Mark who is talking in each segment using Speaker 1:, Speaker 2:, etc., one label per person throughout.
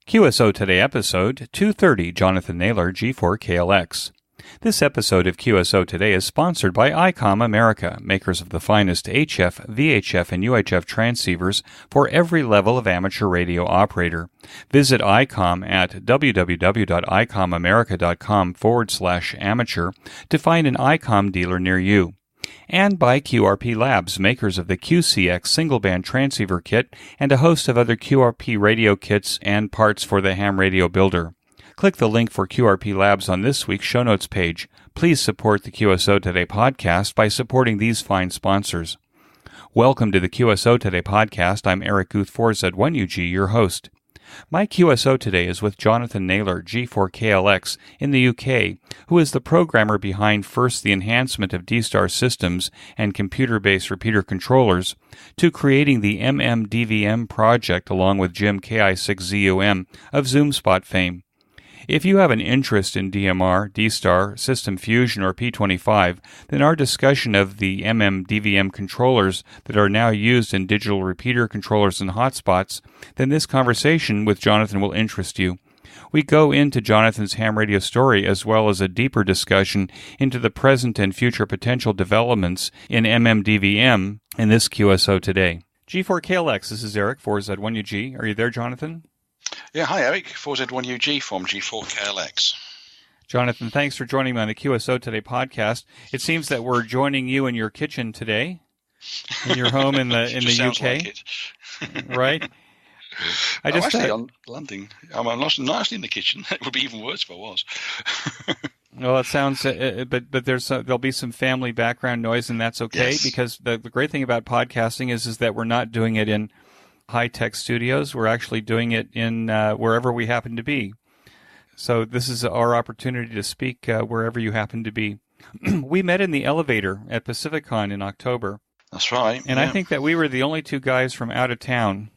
Speaker 1: QSO Today episode 230, Jonathan Naylor G4KLX. This episode of QSO Today is sponsored by ICOM America, makers of the finest HF, VHF, and UHF transceivers for every level of amateur radio operator. Visit ICOM at www.icomamerica.com/amateur to find an ICOM dealer near you. And by QRP Labs, makers of the QCX single-band transceiver kit and a host of other QRP radio kits and parts for the ham radio builder. Click the link for QRP Labs on this week's show notes page. Please support the QSO Today podcast by supporting these fine sponsors. Welcome to the QSO Today podcast. I'm Eric Guth 4Z1UG, your host. My QSO today is with Jonathan Naylor G4KLX in the UK, who is the programmer behind first the enhancement of D-Star systems and computer-based repeater controllers, to creating the MMDVM project along with Jim KI6ZUM of ZoomSpot fame. If you have an interest in DMR, D-Star, System Fusion, or P25, then our discussion of the MMDVM controllers that are now used in digital repeater controllers and hotspots, then this conversation with Jonathan will interest you. We go into Jonathan's ham radio story as well as a deeper discussion into the present and future potential developments in MMDVM in this QSO today. G4KLX, this is Eric, 4Z1UG. Are you there, Jonathan?
Speaker 2: Yeah, hi Eric, 4Z1UG from G4KLX.
Speaker 1: Jonathan, thanks for joining me on the QSO Today podcast. It seems that we're joining you in your kitchen today, in your home in the UK,
Speaker 2: like
Speaker 1: right?
Speaker 2: I'm actually on landing. I'm not actually in the kitchen. It would be even worse if I was.
Speaker 1: Well, it sounds, but there'll be some family background noise, and that's okay, yes. Because the great thing about podcasting is that we're not doing it in high-tech studios. We're actually doing it in wherever we happen to be. So this is our opportunity to speak wherever you happen to be. We met in the elevator at PacificCon in October.
Speaker 2: That's right.
Speaker 1: And I think that we were the only two guys from out of town.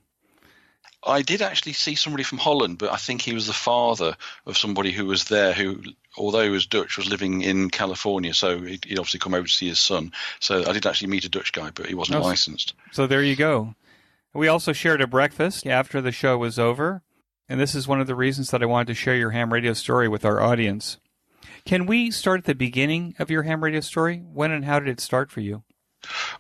Speaker 2: I did actually see somebody from Holland, but I think he was the father of somebody who was there who, although he was Dutch, was living in California. So he'd obviously come over to see his son. So I did actually meet a Dutch guy, but he wasn't licensed.
Speaker 1: So there you go. We also shared a breakfast after the show was over, and this is one of the reasons that I wanted to share your ham radio story with our audience. Can we start at the beginning of your ham radio story? When and how did it start for you?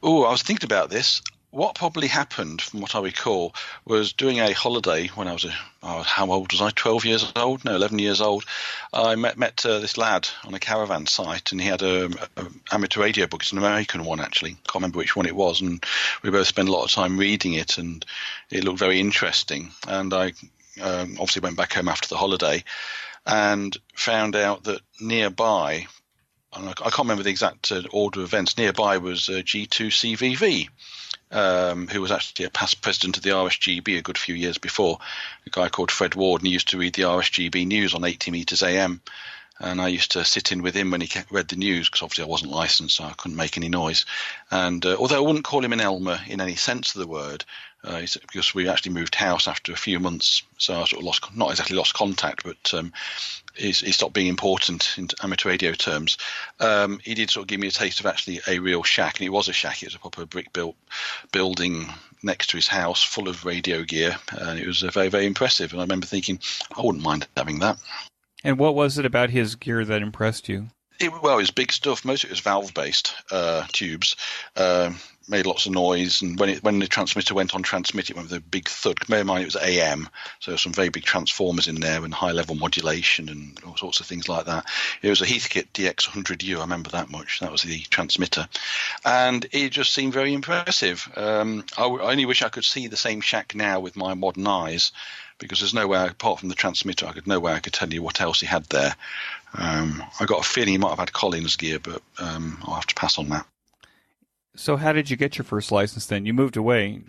Speaker 2: Oh, I was thinking about this. What probably happened, from what I recall, was during a holiday when I was, how old was I, 12 years old? No, 11 years old. I met this lad on a caravan site, and he had an amateur radio book. It's an American one, actually. Can't remember which one it was, and we both spent a lot of time reading it, and it looked very interesting. And I obviously went back home after the holiday and found out that nearby, and I can't remember the exact order of events, nearby was G2CVV. Who was actually a past president of the RSGB a good few years before, a guy called Fred Ward, and he used to read the RSGB news on 80 meters AM. And I used to sit in with him when he read the news, because obviously I wasn't licensed, so I couldn't make any noise. And although I wouldn't call him an Elmer in any sense of the word, because we actually moved house after a few months, so I sort of not exactly lost contact, but he stopped being important in amateur radio terms. He did sort of give me a taste of actually a real shack, and it was a shack. It was a proper brick-built building next to his house, full of radio gear, and it was very, very impressive. And I remember thinking, I wouldn't mind having that.
Speaker 1: And what was it about his gear that impressed you?
Speaker 2: It was big stuff. Most of it was valve-based tubes. Made lots of noise, and when the transmitter went on transmit, it went with a big thud. Bear in mind, it was AM, so there were some very big transformers in there and high-level modulation and all sorts of things like that. It was a Heathkit DX100U, I remember that much. That was the transmitter, and it just seemed very impressive. I only wish I could see the same shack now with my modern eyes, because there's nowhere, apart from the transmitter, I could tell you what else he had there. I got a feeling he might have had Collins gear, but I'll have to pass on that.
Speaker 1: So how did you get your first license then? You moved away.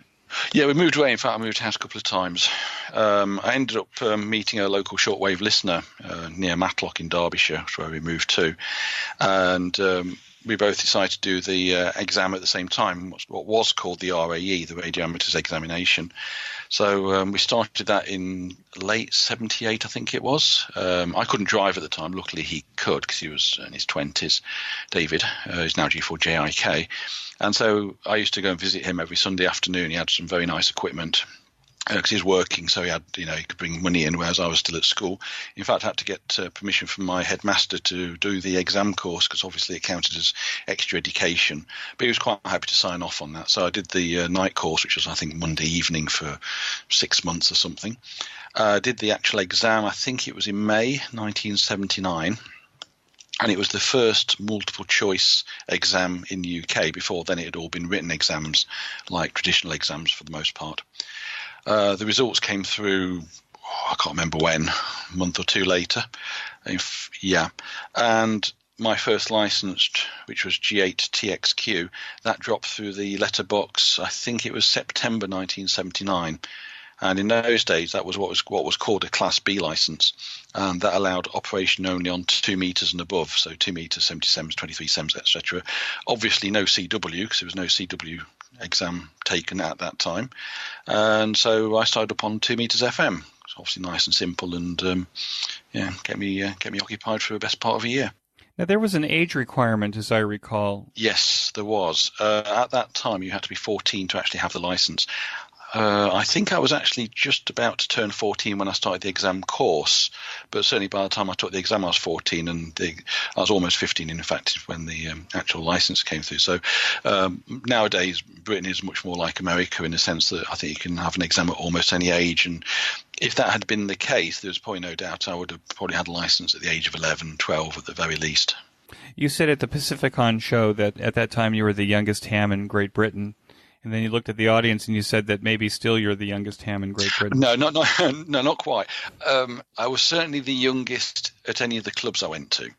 Speaker 2: Yeah, we moved away. In fact, I moved house a couple of times. I ended up meeting a local shortwave listener near Matlock in Derbyshire, that's where we moved to. And we both decided to do the exam at the same time, what was called the RAE, the Radio Amateurs Examination. So we started that in late 78, I think it was. I couldn't drive at the time. Luckily, he could, because he was in his 20s. David, who's now G4JIK. And so I used to go and visit him every Sunday afternoon. He had some very nice equipment. because he was working, so he had, he could bring money in, whereas I was still at school. In fact, I had to get permission from my headmaster to do the exam course, because obviously it counted as extra education. But he was quite happy to sign off on that. So I did the night course, which was, I think, Monday evening for 6 months or something. Did the actual exam, I think it was in May 1979. And it was the first multiple choice exam in the UK. Before then, it had all been written exams, like traditional exams for the most part. The results came through, I can't remember when, a month or two later. And my first license, which was G8TXQ, that dropped through the letterbox, I think it was September 1979. And in those days, that was what was called a Class B license, and that allowed operation only on 2 meters and above, so 2 meters, 70 sems, 23 sems, etc. Obviously, no CW, because there was no CW exam taken at that time, and so I started up on 2 meters FM. It's obviously nice and simple, and get me occupied for the best part of a year.
Speaker 1: Now, there was an age requirement, as I recall.
Speaker 2: Yes, there was. At that time, you had to be 14 to actually have the license. I think I was actually just about to turn 14 when I started the exam course, but certainly by the time I took the exam, I was 14, and I was almost 15, in fact, when the actual license came through. So nowadays, Britain is much more like America in the sense that I think you can have an exam at almost any age, and if that had been the case, there's probably no doubt I would have probably had a license at the age of 11, 12 at the very least.
Speaker 1: You said at the Pacificon show that at that time you were the youngest ham in Great Britain. And then you looked at the audience and you said that maybe still you're the youngest ham in Great Britain.
Speaker 2: No, not quite. I was certainly the youngest at any of the clubs I went to.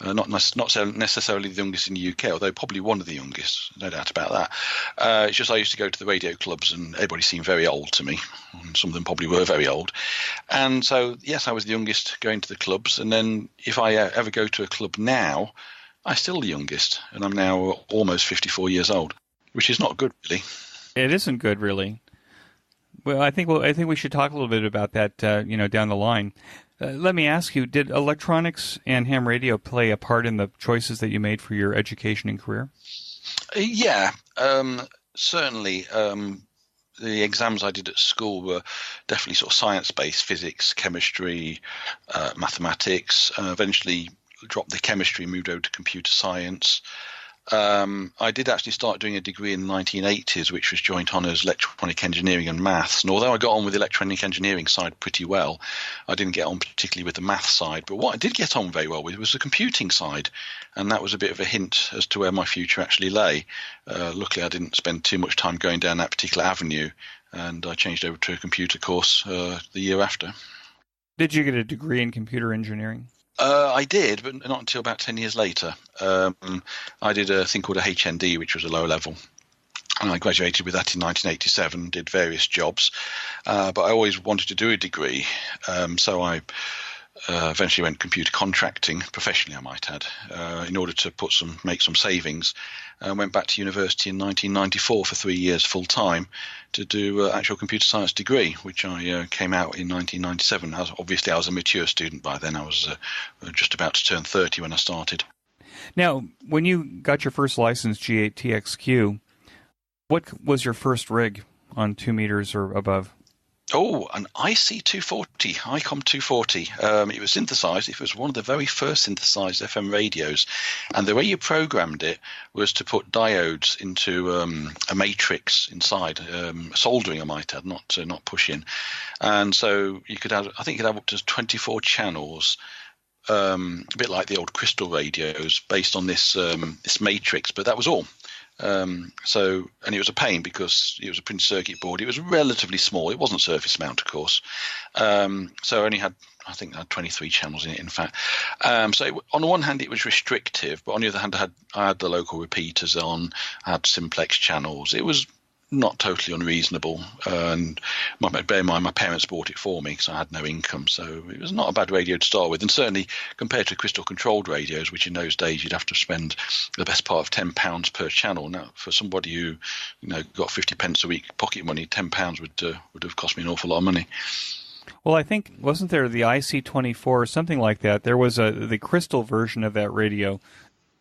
Speaker 2: Not necessarily the youngest in the UK, although probably one of the youngest, no doubt about that. It's just I used to go to the radio clubs and everybody seemed very old to me. Some of them probably were very old. And so, yes, I was the youngest going to the clubs. And then if I ever go to a club now, I'm still the youngest. And I'm now almost 54 years old. Which is not good, really.
Speaker 1: It isn't good, really. Well, I think we should talk a little bit about that, down the line. Let me ask you: did electronics and ham radio play a part in the choices that you made for your education and career?
Speaker 2: Yeah, certainly. The exams I did at school were definitely sort of science-based: physics, chemistry, mathematics. Eventually, dropped the chemistry, moved over to computer science. I did actually start doing a degree in the 1980s, which was joint honours electronic engineering and maths. And although I got on with the electronic engineering side pretty well, I didn't get on particularly with the maths side. But what I did get on very well with was the computing side. And that was a bit of a hint as to where my future actually lay. Luckily, I didn't spend too much time going down that particular avenue. And I changed over to a computer course the year after.
Speaker 1: Did you get a degree in computer engineering?
Speaker 2: I did, but not until about 10 years later. I did a thing called a HND, which was a lower level. And I graduated with that in 1987, did various jobs. But I always wanted to do a degree. So I eventually went computer contracting, professionally I might add, in order to make some savings. I went back to university in 1994 for 3 years full time to do actual computer science degree, which I came out in 1997. Obviously, I was a mature student by then. I was just about to turn 30 when I started.
Speaker 1: Now, when you got your first license, G8TXQ, what was your first rig on 2 meters or above?
Speaker 2: Oh, an IC240, ICOM 240. It was synthesized. It was one of the very first synthesized FM radios. And the way you programmed it was to put diodes into a matrix inside, soldering, I might add, not push-in. And so you could have, I think you could have up to 24 channels, a bit like the old crystal radios, based on this matrix. But that was all. And it was a pain because it was a printed circuit board. It was relatively small. It wasn't surface mount, of course. So I only had, I think, I had 23 channels in it, in fact. So on the one hand, it was restrictive, but on the other hand, I had the local repeaters on. I had simplex channels. It was not totally unreasonable. And bear in mind, my parents bought it for me because I had no income. So it was not a bad radio to start with. And certainly compared to crystal controlled radios, which in those days you'd have to spend the best part of £10 per channel. Now, for somebody who got 50 pence a week pocket money, £10 would have cost me an awful lot of money.
Speaker 1: Well, I think, wasn't there the IC24 or something like that? There was the crystal version of that radio.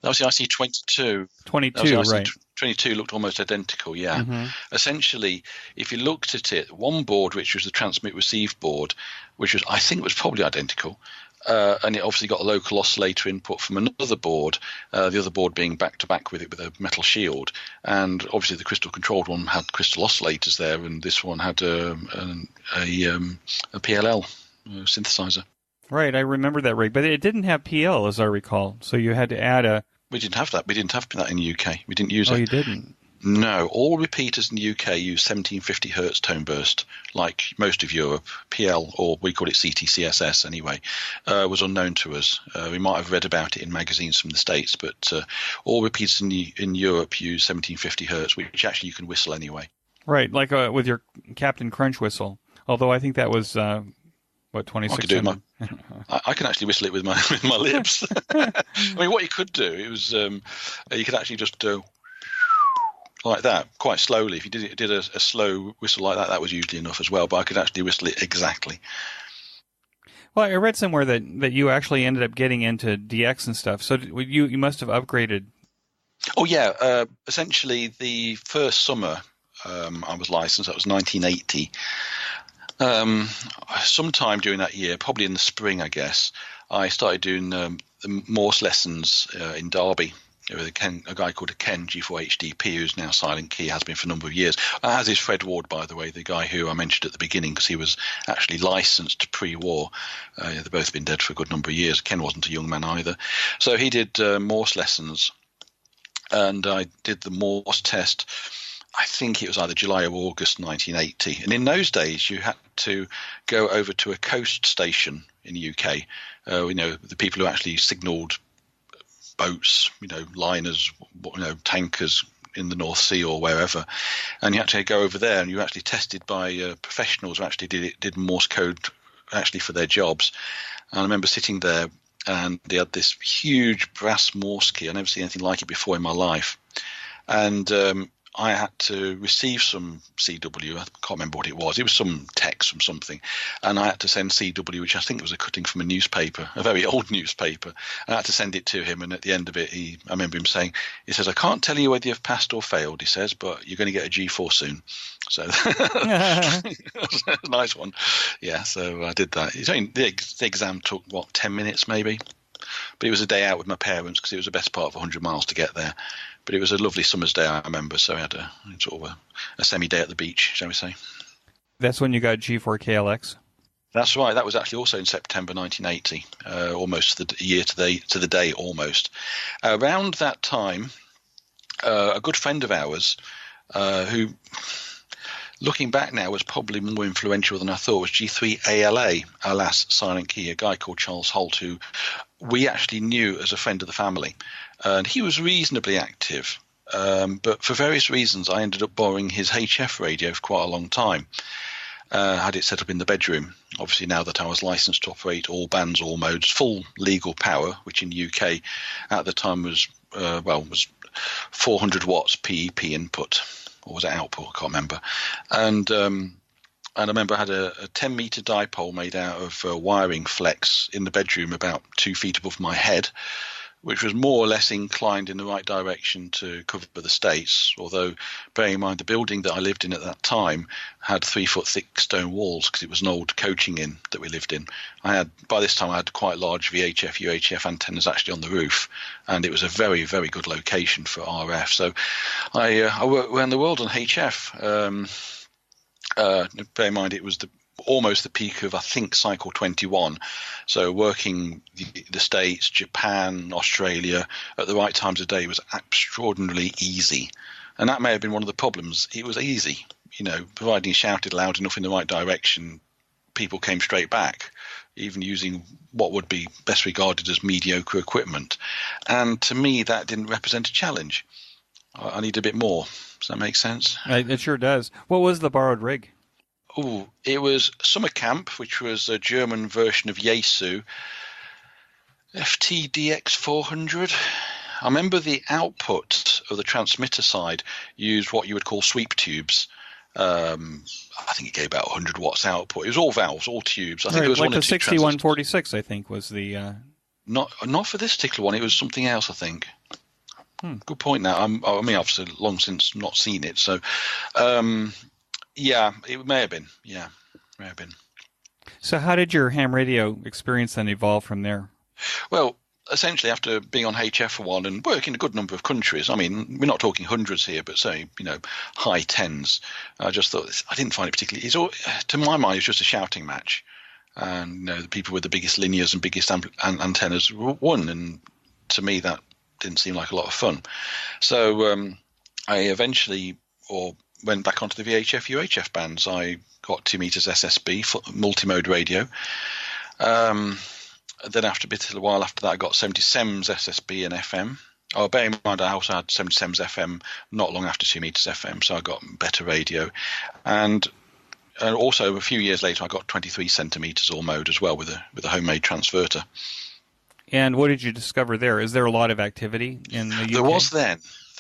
Speaker 2: That was the IC22.
Speaker 1: 22, right.
Speaker 2: 22 looked almost identical, yeah.
Speaker 1: Mm-hmm.
Speaker 2: Essentially, if you looked at it, one board, which was the transmit-receive board, which was, I think, was probably identical, and it obviously got a local oscillator input from another board, the other board being back-to-back with it with a metal shield. And obviously the crystal-controlled one had crystal oscillators there, and this one had a PLL synthesizer.
Speaker 1: Right, I remember that rig, but it didn't have PL, as I recall, so you had to add a...
Speaker 2: We didn't have that. We didn't have that in the UK. We didn't use it.
Speaker 1: Oh, you didn't?
Speaker 2: No. All repeaters in the UK use 1750 hertz tone burst, like most of Europe. PL, or we call it CTCSS anyway, was unknown to us. We might have read about it in magazines from the States, but all repeaters in Europe use 1750 hertz, which actually you can whistle anyway.
Speaker 1: Right, like with your Captain Crunch whistle. Although I think that was... 2600?
Speaker 2: I can actually whistle it with my lips. I mean, what you could do, it was you could actually just do like that, quite slowly. If you did a slow whistle like that, that was usually enough as well. But I could actually whistle it exactly.
Speaker 1: Well, I read somewhere that you actually ended up getting into DX and stuff. So you must have upgraded.
Speaker 2: Oh yeah, essentially the first summer I was licensed. That was 1980. Sometime during that year, probably in the spring, I guess, I started doing the Morse lessons in Derby with a guy called Ken G4HDP, who's now Silent Key, has been for a number of years. As is Fred Ward, by the way, the guy who I mentioned at the beginning, because he was actually licensed pre-war. They've both been dead for a good number of years. Ken wasn't a young man either. So he did Morse lessons, and I did the Morse test. I think it was either July or August 1980. And in those days, you had to go over to a coast station in the UK, the people who actually signalled boats, liners, tankers in the North Sea or wherever. And you had to go over there, and you were actually tested by professionals who actually did Morse code actually for their jobs. And I remember sitting there, and they had this huge brass Morse key. I'd never seen anything like it before in my life. And I had to receive some CW. I can't remember what it was. It was some text from something. And I had to send CW, which I think was a cutting from a newspaper, a very old newspaper. And I had to send it to him. And at the end of it, I remember him saying, he says, "I can't tell you whether you've passed or failed," he says, "but you're going to get a G4 soon." So that was a nice one. Yeah, so I did that. The exam took, 10 minutes maybe? But it was a day out with my parents because it was the best part of 100 miles to get there. But it was a lovely summer's day, I remember. So I had a semi-day at the beach, shall we say.
Speaker 1: That's when you got G4KLX?
Speaker 2: That's right. That was actually also in September 1980, almost the year to the day almost. Around that time, a good friend of ours who, looking back now, was probably more influential than I thought, was G3ALA, alas, Silent Key, a guy called Charles Holt, who we actually knew as a friend of the family. And he was reasonably active, but for various reasons, I ended up borrowing his HF radio for quite a long time. Had it set up in the bedroom. Obviously, now that I was licensed to operate all bands, all modes, full legal power, which in the UK at the time was 400 watts PEP input, or was it output? I can't remember. And I remember I had a 10-meter dipole made out of wiring flex in the bedroom about 2 feet above my head, which was more or less inclined in the right direction to cover the States, although bearing in mind the building that I lived in at that time had 3-foot thick stone walls because it was an old coaching inn that we lived in. By this time I had quite large VHF, UHF antennas actually on the roof, and it was a very, very good location for RF. So I worked around the world on HF. Bear in mind it was almost the peak of, I think, cycle 21. So working the States, Japan, Australia at the right times of day was extraordinarily easy. And that may have been one of the problems. It was easy, providing you shouted loud enough in the right direction, people came straight back, even using what would be best regarded as mediocre equipment. And to me, that didn't represent a challenge. I need a bit more. Does that make sense?
Speaker 1: It sure does. What was the borrowed rig?
Speaker 2: Oh, it was Summer Camp, which was a German version of Yaesu, FTDX 400. I remember the output of the transmitter side used what you would call sweep tubes. I think it gave about 100 watts output. It was all valves, all tubes. I think it was
Speaker 1: like
Speaker 2: one
Speaker 1: the 6146, I think, was the...
Speaker 2: Not for this particular one. It was something else, I think. Good point. Now, I mean, obviously, long since not seen it. So, yeah, it may have been. Yeah, may have been.
Speaker 1: So, how did your ham radio experience then evolve from there?
Speaker 2: Well, essentially, after being on HF for a while and working in a good number of countries, I mean, we're not talking hundreds here, but say, high tens. I just thought I didn't find it particularly. To my mind, it's just a shouting match, and the people with the biggest linears and biggest antennas won, and to me that didn't seem like a lot of fun. So I eventually went back onto the VHF UHF bands. I got 2 meters SSB multi-mode radio. Then after a while after that, I got 70 SEMS SSB and FM. Oh, bear in mind, I also had 70 SEMS FM not long after 2 meters FM, so I got better radio. And also a few years later, I got 23 centimeters all mode as well with a homemade transverter.
Speaker 1: And what did you discover there? Is there a lot of activity in the UK?
Speaker 2: There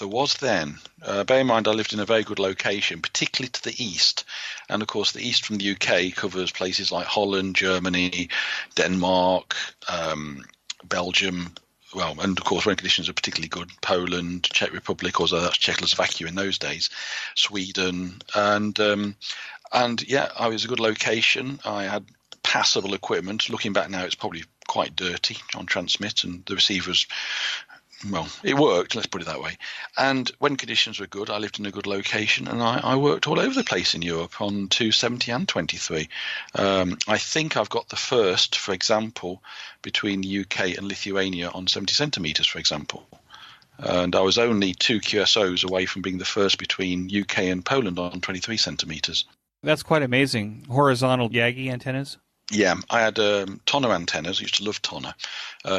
Speaker 2: was then. Bear in mind, I lived in a very good location, particularly to the east. And, of course, the east from the UK covers places like Holland, Germany, Denmark, Belgium. Well, and, of course, when conditions are particularly good, Poland, Czech Republic, although that's Czechoslovakia in those days, Sweden. And yeah, I was a good location. I had passable equipment. Looking back now, it's probably quite dirty on transmit, and the receivers, well, it worked, let's put it that way. And when conditions were good, I lived in a good location, and I worked all over the place in Europe on 270 and 23. I think I've got the first, for example, between the UK and Lithuania on 70 centimeters, for example. And I was only 2 QSOs away from being the first between UK and Poland on 23 centimeters.
Speaker 1: That's quite amazing. Horizontal Yagi antennas?
Speaker 2: Yeah, I had tonner antennas. I used to love tonner.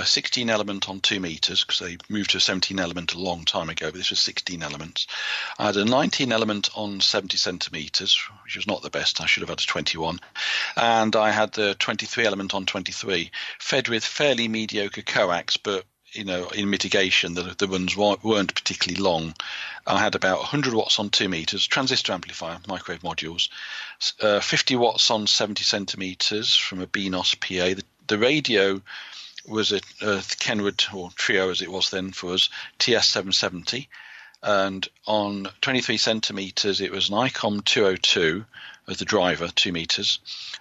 Speaker 2: 16 element on 2 meters because they moved to a 17 element a long time ago, but this was 16 elements. I had a 19 element on 70 centimeters, which was not the best. I should have had a 21. And I had the 23 element on 23, fed with fairly mediocre coax, but in mitigation, the runs weren't particularly long. I had about 100 watts on 2 meters, transistor amplifier, microwave modules, 50 watts on 70 centimeters from a BNOS PA. The radio was a Kenwood, or Trio as it was then for us, TS770. And on 23 centimeters, it was an ICOM 202 as the driver, 2 meters.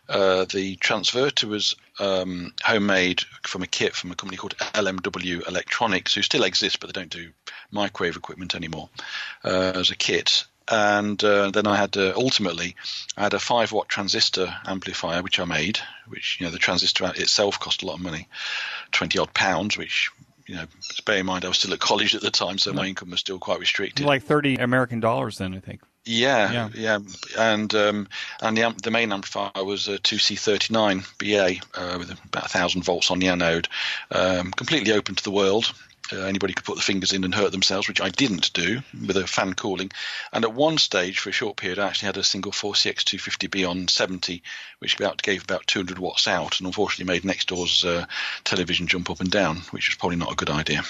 Speaker 2: The transverter was homemade from a kit from a company called LMW Electronics, who still exists, but they don't do microwave equipment anymore, as a kit. And then I had ultimately I had a 5-watt transistor amplifier, which I made, which the transistor itself cost a lot of money, 20 odd pounds, which bear in mind I was still at college at the time, so my income was still quite restricted. Like
Speaker 1: $30 American then, I think.
Speaker 2: Yeah. And the main amplifier was a 2C39 BA with about 1,000 volts on the anode, completely open to the world. Anybody could put the fingers in and hurt themselves, which I didn't do, with a fan cooling. And at one stage, for a short period, I actually had a single 4CX250B on 70, which gave about 200 watts out, and unfortunately made next door's television jump up and down, which was probably not a good idea.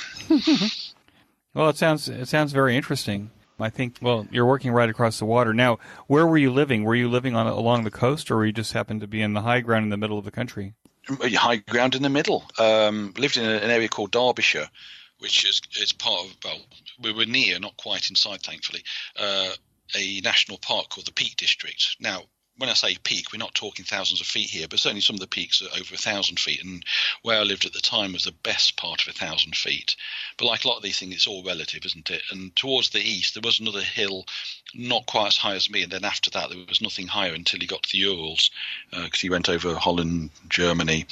Speaker 1: Well, it sounds very interesting. I think, well, you're working right across the water. Now, where were you living? Were you living along the coast, or were you just happened to be in the high ground in the middle of the country?
Speaker 2: High ground in the middle. Lived in an area called Derbyshire, which is part of, well, we were near, not quite inside, thankfully, a national park called the Peak District. Now, when I say peak, we're not talking thousands of feet here, but certainly some of the peaks are over 1,000 feet. And where I lived at the time was the best part of 1,000 feet. But like a lot of these things, it's all relative, isn't it? And towards the east, there was another hill not quite as high as me. And then after that, there was nothing higher until he got to the Urals, because he went over Holland, Germany.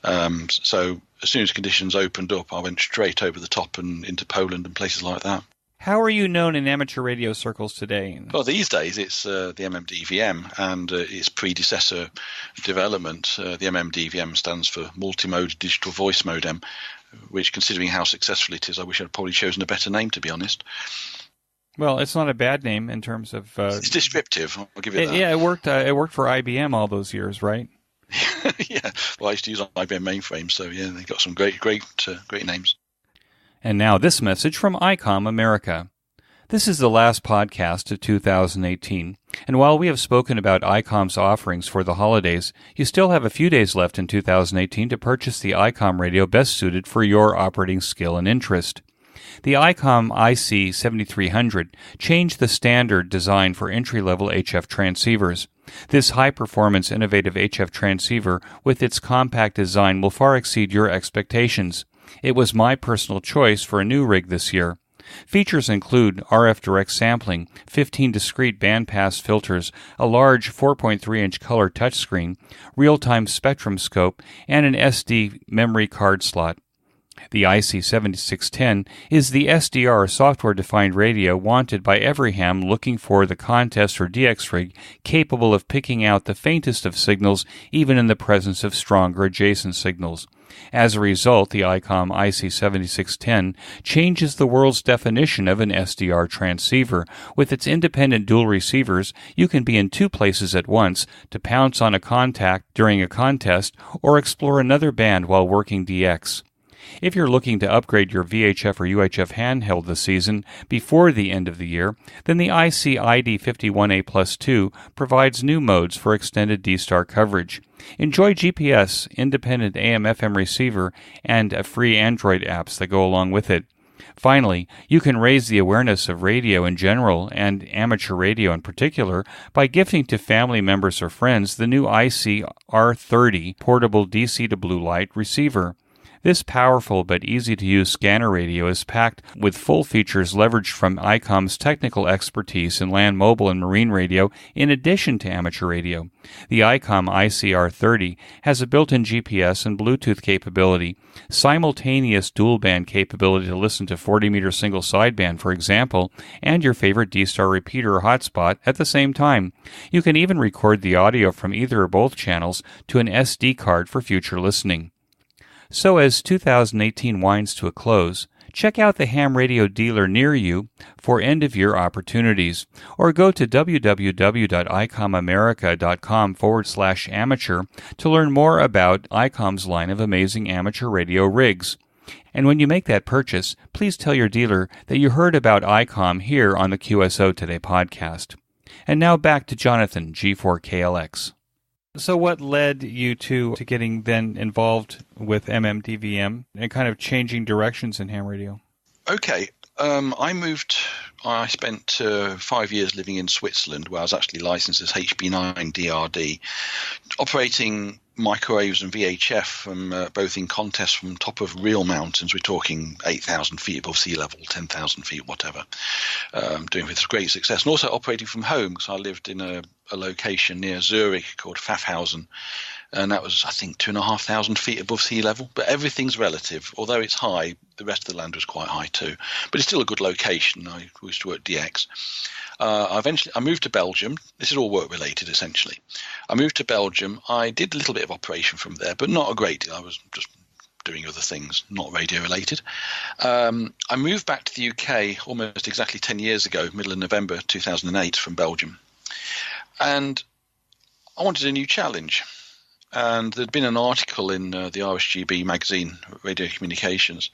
Speaker 2: So as soon as conditions opened up, I went straight over the top and into Poland and places like that.
Speaker 1: How are you known in amateur radio circles today?
Speaker 2: Well, these days it's the MMDVM and its predecessor development. The MMDVM stands for Multimode Digital Voice Modem, which, considering how successful it is, I wish I'd probably chosen a better name, to be honest.
Speaker 1: Well, it's not a bad name in terms of...
Speaker 2: it's descriptive, I'll give it that.
Speaker 1: Yeah, it worked for IBM all those years, right?
Speaker 2: Yeah, well, I used to use IBM mainframe, so yeah, they got some great names.
Speaker 1: And now this message from ICOM America. This is the last podcast of 2018, and while we have spoken about ICOM's offerings for the holidays, you still have a few days left in 2018 to purchase the ICOM radio best suited for your operating skill and interest. The ICOM IC7300 changed the standard design for entry-level HF transceivers. This high-performance innovative HF transceiver with its compact design will far exceed your expectations. It was my personal choice for a new rig this year. Features include RF direct sampling, 15 discrete bandpass filters, a large 4.3-inch color touchscreen, real-time spectrum scope, and an SD memory card slot. The IC7610 is the SDR software-defined radio wanted by every ham looking for the contest or DX rig capable of picking out the faintest of signals even in the presence of stronger adjacent signals. As a result, the ICOM IC7610 changes the world's definition of an SDR transceiver. With its independent dual receivers, you can be in two places at once to pounce on a contact during a contest or explore another band while working DX. If you're looking to upgrade your VHF or UHF handheld this season before the end of the year, then the IC ID51A Plus 2 provides new modes for extended D-Star coverage. Enjoy GPS, independent AM/FM receiver, and free Android apps that go along with it. Finally, you can raise the awareness of radio in general and amateur radio in particular by gifting to family members or friends the new IC R30 portable DC to blue light receiver. This powerful but easy-to-use scanner radio is packed with full features leveraged from ICOM's technical expertise in land mobile and marine radio in addition to amateur radio. The ICOM ICR30 has a built-in GPS and Bluetooth capability, simultaneous dual-band capability to listen to 40-meter single sideband, for example, and your favorite D-Star repeater or hotspot at the same time. You can even record the audio from either or both channels to an SD card for future listening. So as 2018 winds to a close, check out the ham radio dealer near you for end-of-year opportunities, or go to www.icomamerica.com/amateur to learn more about ICOM's line of amazing amateur radio rigs. And when you make that purchase, please tell your dealer that you heard about ICOM here on the QSO Today podcast. And now back to Jonathan, G4KLX. So what led you to getting then involved with MMDVM and kind of changing directions in ham radio?
Speaker 2: Okay. I spent 5 years living in Switzerland, where I was actually licensed as HB9 DRD, operating microwaves and VHF from both in contests from top of real mountains. We're talking 8,000 feet above sea level, 10,000 feet, whatever, doing with great success. And also operating from home, because I lived in a location near Zurich called Pfaffhausen, and that was, I think, 2,500 feet above sea level. But everything's relative. Although it's high, the rest of the land was quite high too. But it's still a good location. I used to work DX. I moved to Belgium. This is all work related, essentially. I moved to Belgium. I did a little bit of operation from there, but not a great deal. I was just doing other things, not radio related. I moved back to the UK almost exactly 10 years ago, middle of November 2008, from Belgium. And I wanted a new challenge. And there'd been an article in the RSGB magazine, Radio Communications,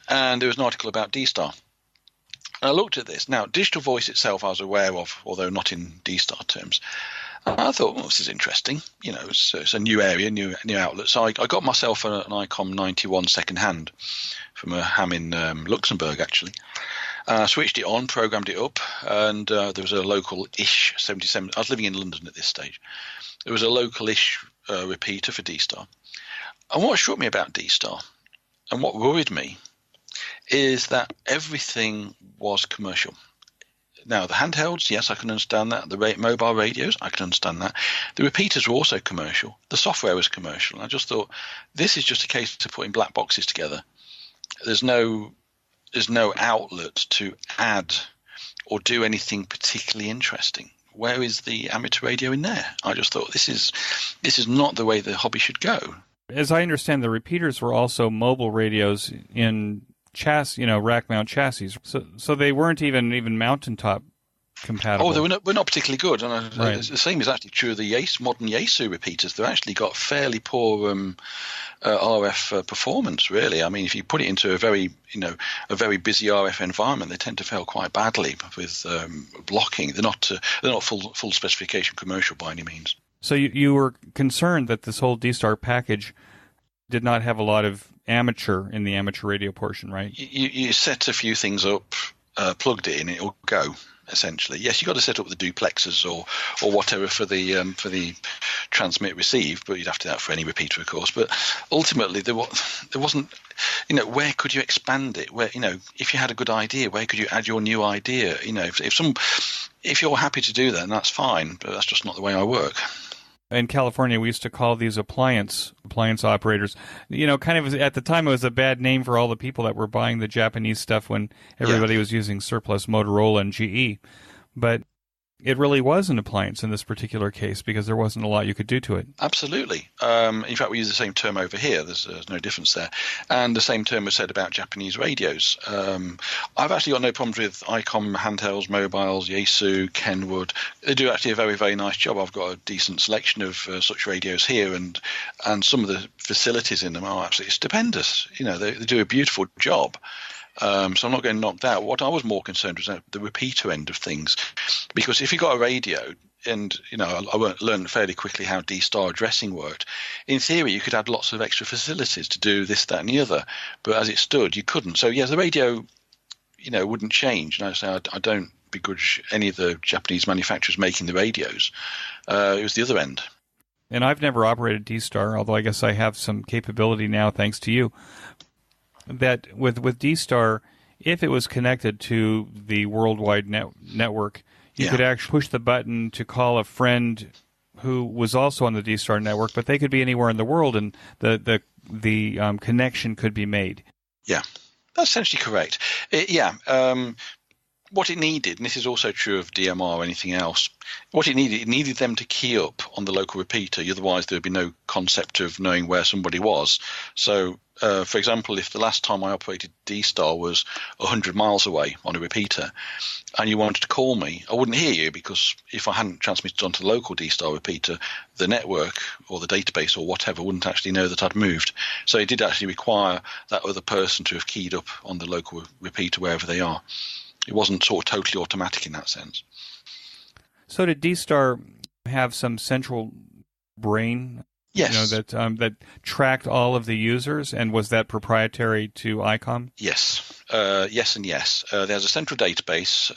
Speaker 2: and there was an article about D-Star. And I looked at this. Now, digital voice itself I was aware of, although not in D-Star terms. And I thought, well, this is interesting. You know, it's a new area, new outlet. So I got myself an ICOM 91 second hand from a ham in Luxembourg, actually. Switched it on, programmed it up, and there was a local-ish 77. I was living in London at this stage. There was a local-ish repeater for D-Star. And what struck me about D-Star, and what worried me, is that everything was commercial. Now, the handhelds, yes, I can understand that. The mobile radios, I can understand that. The repeaters were also commercial. The software was commercial. And I just thought, this is just a case of putting black boxes together. There's no outlet to add or do anything particularly interesting. Where is the amateur radio in there? I just thought this is not the way the hobby should go.
Speaker 1: As I understand, the repeaters were also mobile radios in chassis, rack mount chassis. So they weren't even mountaintop compatible.
Speaker 2: Oh, they were not particularly good. And
Speaker 1: right.
Speaker 2: The same is actually true of the modern Yaesu repeaters. They've actually got fairly poor RF performance, really. I mean, if you put it into a very busy RF environment, they tend to fail quite badly with blocking. They're not full specification commercial by any means.
Speaker 1: So you were concerned that this whole D-Star package did not have a lot of amateur in the amateur radio portion, right?
Speaker 2: You set a few things up, plugged it in, it'll go. Essentially, yes, you got to set up the duplexers or whatever for the transmit receive, but you'd have to do that for any repeater, of course. But ultimately, there wasn't, where could you expand it? Where, if you had a good idea, where could you add your new idea? If you're happy to do that, then that's fine, but that's just not the way I work.
Speaker 1: In California, we used to call these appliance operators. Kind of at the time, it was a bad name for all the people that were buying the Japanese stuff when everybody was using surplus Motorola and GE. But it really was an appliance in this particular case because there wasn't a lot you could do to it.
Speaker 2: Absolutely. In fact, we use the same term over here. There's no difference there. And the same term was said about Japanese radios. I've actually got no problems with ICOM handhelds, mobiles, Yaesu, Kenwood. They do actually a very, very nice job. I've got a decent selection of such radios here, and some of the facilities in them are absolutely stupendous. They do a beautiful job. So I'm not getting knocked out. What I was more concerned was the repeater end of things, because if you got a radio, and I learned fairly quickly how D-Star addressing worked. In theory, you could add lots of extra facilities to do this, that, and the other, but as it stood, you couldn't. So the radio, wouldn't change. And I don't begrudge any of the Japanese manufacturers making the radios. It was the other end.
Speaker 1: And I've never operated D-Star, although I guess I have some capability now thanks to you. That with D-Star, if it was connected to the worldwide network, you could actually push the button to call a friend who was also on the D-Star network, but they could be anywhere in the world, and the connection could be made. Yeah,
Speaker 2: that's essentially correct. What it needed, and this is also true of DMR or anything else, it needed them to key up on the local repeater. Otherwise, there would be no concept of knowing where somebody was. So, for example, if the last time I operated D-Star was 100 miles away on a repeater and you wanted to call me, I wouldn't hear you, because if I hadn't transmitted onto the local D-Star repeater, the network or the database or whatever wouldn't actually know that I'd moved. So it did actually require that other person to have keyed up on the local repeater wherever they are. It wasn't sort of totally automatic in that sense.
Speaker 1: So did D-Star have some central brain?
Speaker 2: Yes.
Speaker 1: That tracked all of the users, and was that proprietary to ICOM?
Speaker 2: Yes. Yes and yes. There's a central database,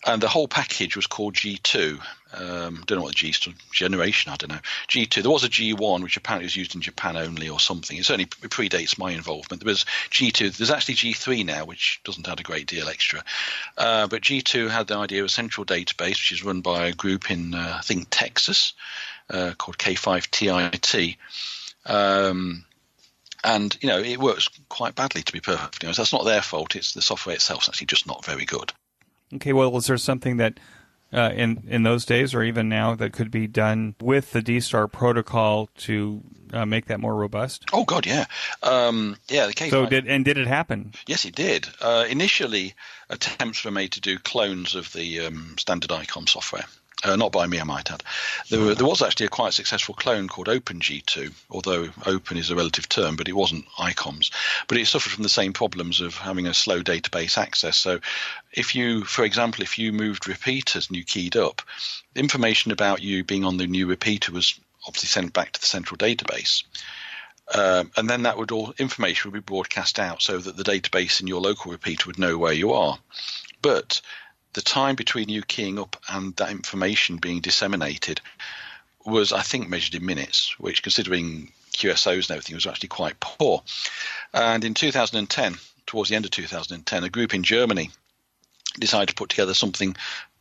Speaker 2: and the whole package was called G2. Don't know what the G stood, generation, I don't know. G2. There was a G1, which apparently was used in Japan only or something. It certainly predates my involvement. There was G2. There's actually G3 now, which doesn't add a great deal extra. But G2 had the idea of a central database, which is run by a group in, I think, Texas, called K5TIT. And, it works quite badly, to be perfectly honest. That's not their fault. It's the software itself is actually just not very good.
Speaker 1: Okay, well, was there something that in those days or even now that could be done with the D-Star protocol to make that more robust?
Speaker 2: Oh, God, yeah. The K5...
Speaker 1: So did it happen?
Speaker 2: Yes, it did. Initially, attempts were made to do clones of the standard ICOM software. Not by me, I might add. There was actually a quite successful clone called OpenG2, although open is a relative term, but it wasn't ICOM's. But it suffered from the same problems of having a slow database access. So for example, if you moved repeaters and you keyed up, information about you being on the new repeater was obviously sent back to the central database. And then information would be broadcast out so that the database in your local repeater would know where you are. But the time between you keying up and that information being disseminated was, I think, measured in minutes, which, considering QSOs and everything, was actually quite poor. And in 2010, towards the end of 2010, a group in Germany decided to put together something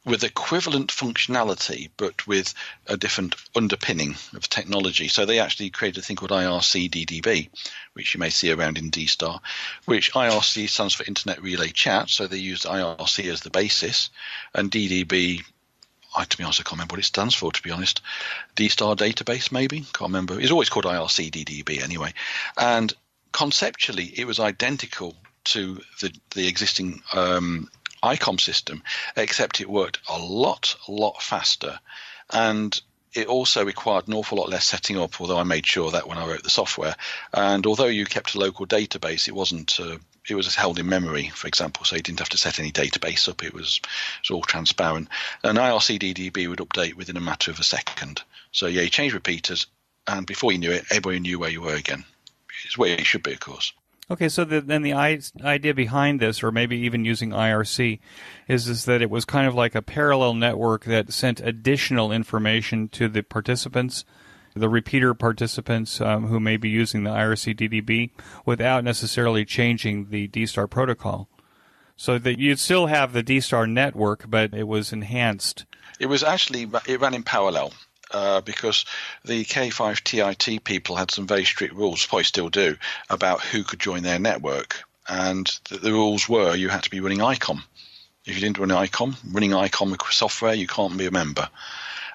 Speaker 2: with equivalent functionality, but with a different underpinning of technology. So they actually created a thing called IRC-DDB, which you may see around in D-Star, which IRC stands for Internet Relay Chat. So they used IRC as the basis, and DDB, to be honest, I can't remember what it stands for, to be honest. D-Star Database, maybe? Can't remember. It's always called IRC-DDB anyway. And conceptually, it was identical to the existing ICOM system, except it worked a lot faster, and it also required an awful lot less setting up, although I made sure that when I wrote the software. And although you kept a local database, it was held in memory, for example, so you didn't have to set any database up. It was all transparent. And IRC-DDB would update within a matter of a second. So you changed repeaters, and before you knew it, everybody knew where you were again. it's where it should be, of course.
Speaker 1: Okay, so then the idea behind this, or maybe even using IRC, is that it was kind of like a parallel network that sent additional information to the participants, the repeater participants who may be using the IRC DDB, without necessarily changing the D-Star protocol. So that you'd still have the D-Star network, but it was enhanced.
Speaker 2: It ran in parallel. Because the K5TIT people had some very strict rules, probably still do, about who could join their network. And the rules were you had to be running ICOM. If you didn't run running ICOM software, you can't be a member.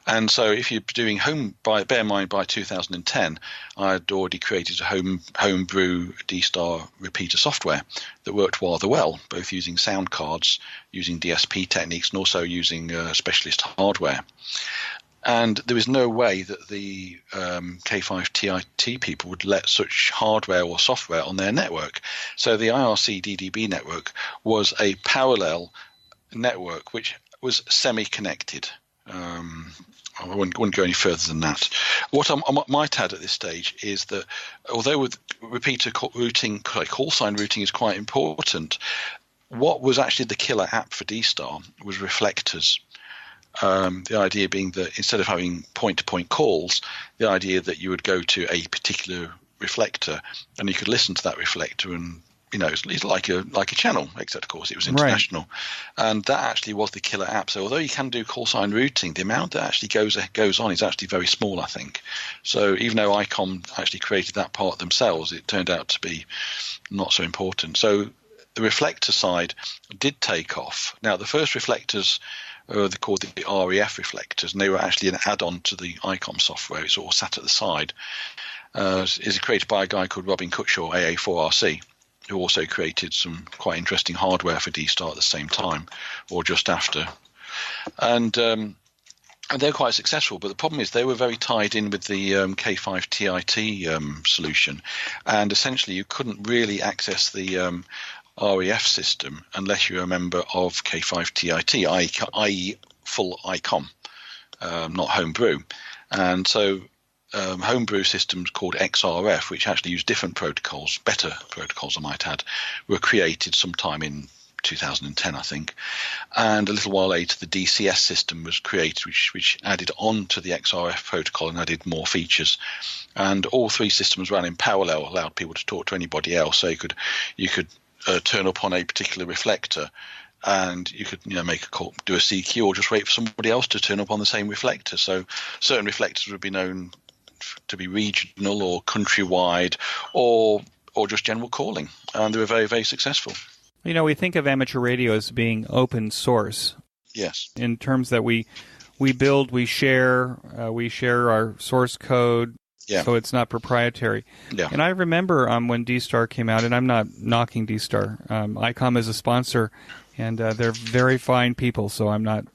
Speaker 2: And so if you're doing bear in mind by 2010, I had already created a homebrew D-Star repeater software that worked rather well, both using sound cards, using DSP techniques, and also using specialist hardware. And there was no way that the K5TIT people would let such hardware or software on their network. So the IRC DDB network was a parallel network which was semi-connected. I wouldn't go any further than that. What I might add at this stage is that although with repeater routing, call sign routing is quite important, what was actually the killer app for D-Star was reflectors. The idea being that instead of having point-to-point calls, the idea that you would go to a particular reflector and you could listen to that reflector, and it's like a channel, except of course it was international, right. And that actually was the killer app. So although you can do call sign routing, the amount that actually goes on is actually very small, I think. So even though ICOM actually created that part themselves, it turned out to be not so important. So the reflector side did take off. Now the first reflectors. They're called the REF reflectors, and they were actually an add-on to the ICOM software. It's all sat at the side. It's created by a guy called Robin Cutshaw, AA4RC, who also created some quite interesting hardware for D-Star at the same time, or just after. And they're quite successful, but the problem is they were very tied in with the K5TIT solution, and essentially you couldn't really access the REF system unless you're a member of K5TIT, i.e. full ICOM, not homebrew. And so homebrew systems called XRF, which actually use different protocols, better protocols I might add, were created sometime in 2010, I think. And a little while later, the DCS system was created, which added on to the XRF protocol and added more features. And all three systems ran in parallel, allowed people to talk to anybody else. So you could turn up on a particular reflector, and you could make a call, do a CQ, or just wait for somebody else to turn up on the same reflector. So certain reflectors would be known to be regional or countrywide, or just general calling, and they were very, very successful.
Speaker 1: We think of amateur radio as being open source.
Speaker 2: Yes.
Speaker 1: In terms that we build, we share our source code. Yeah. So it's not proprietary. Yeah. And I remember when D-Star came out, and I'm not knocking D-Star. ICOM is a sponsor, and they're very fine people, so I'm not,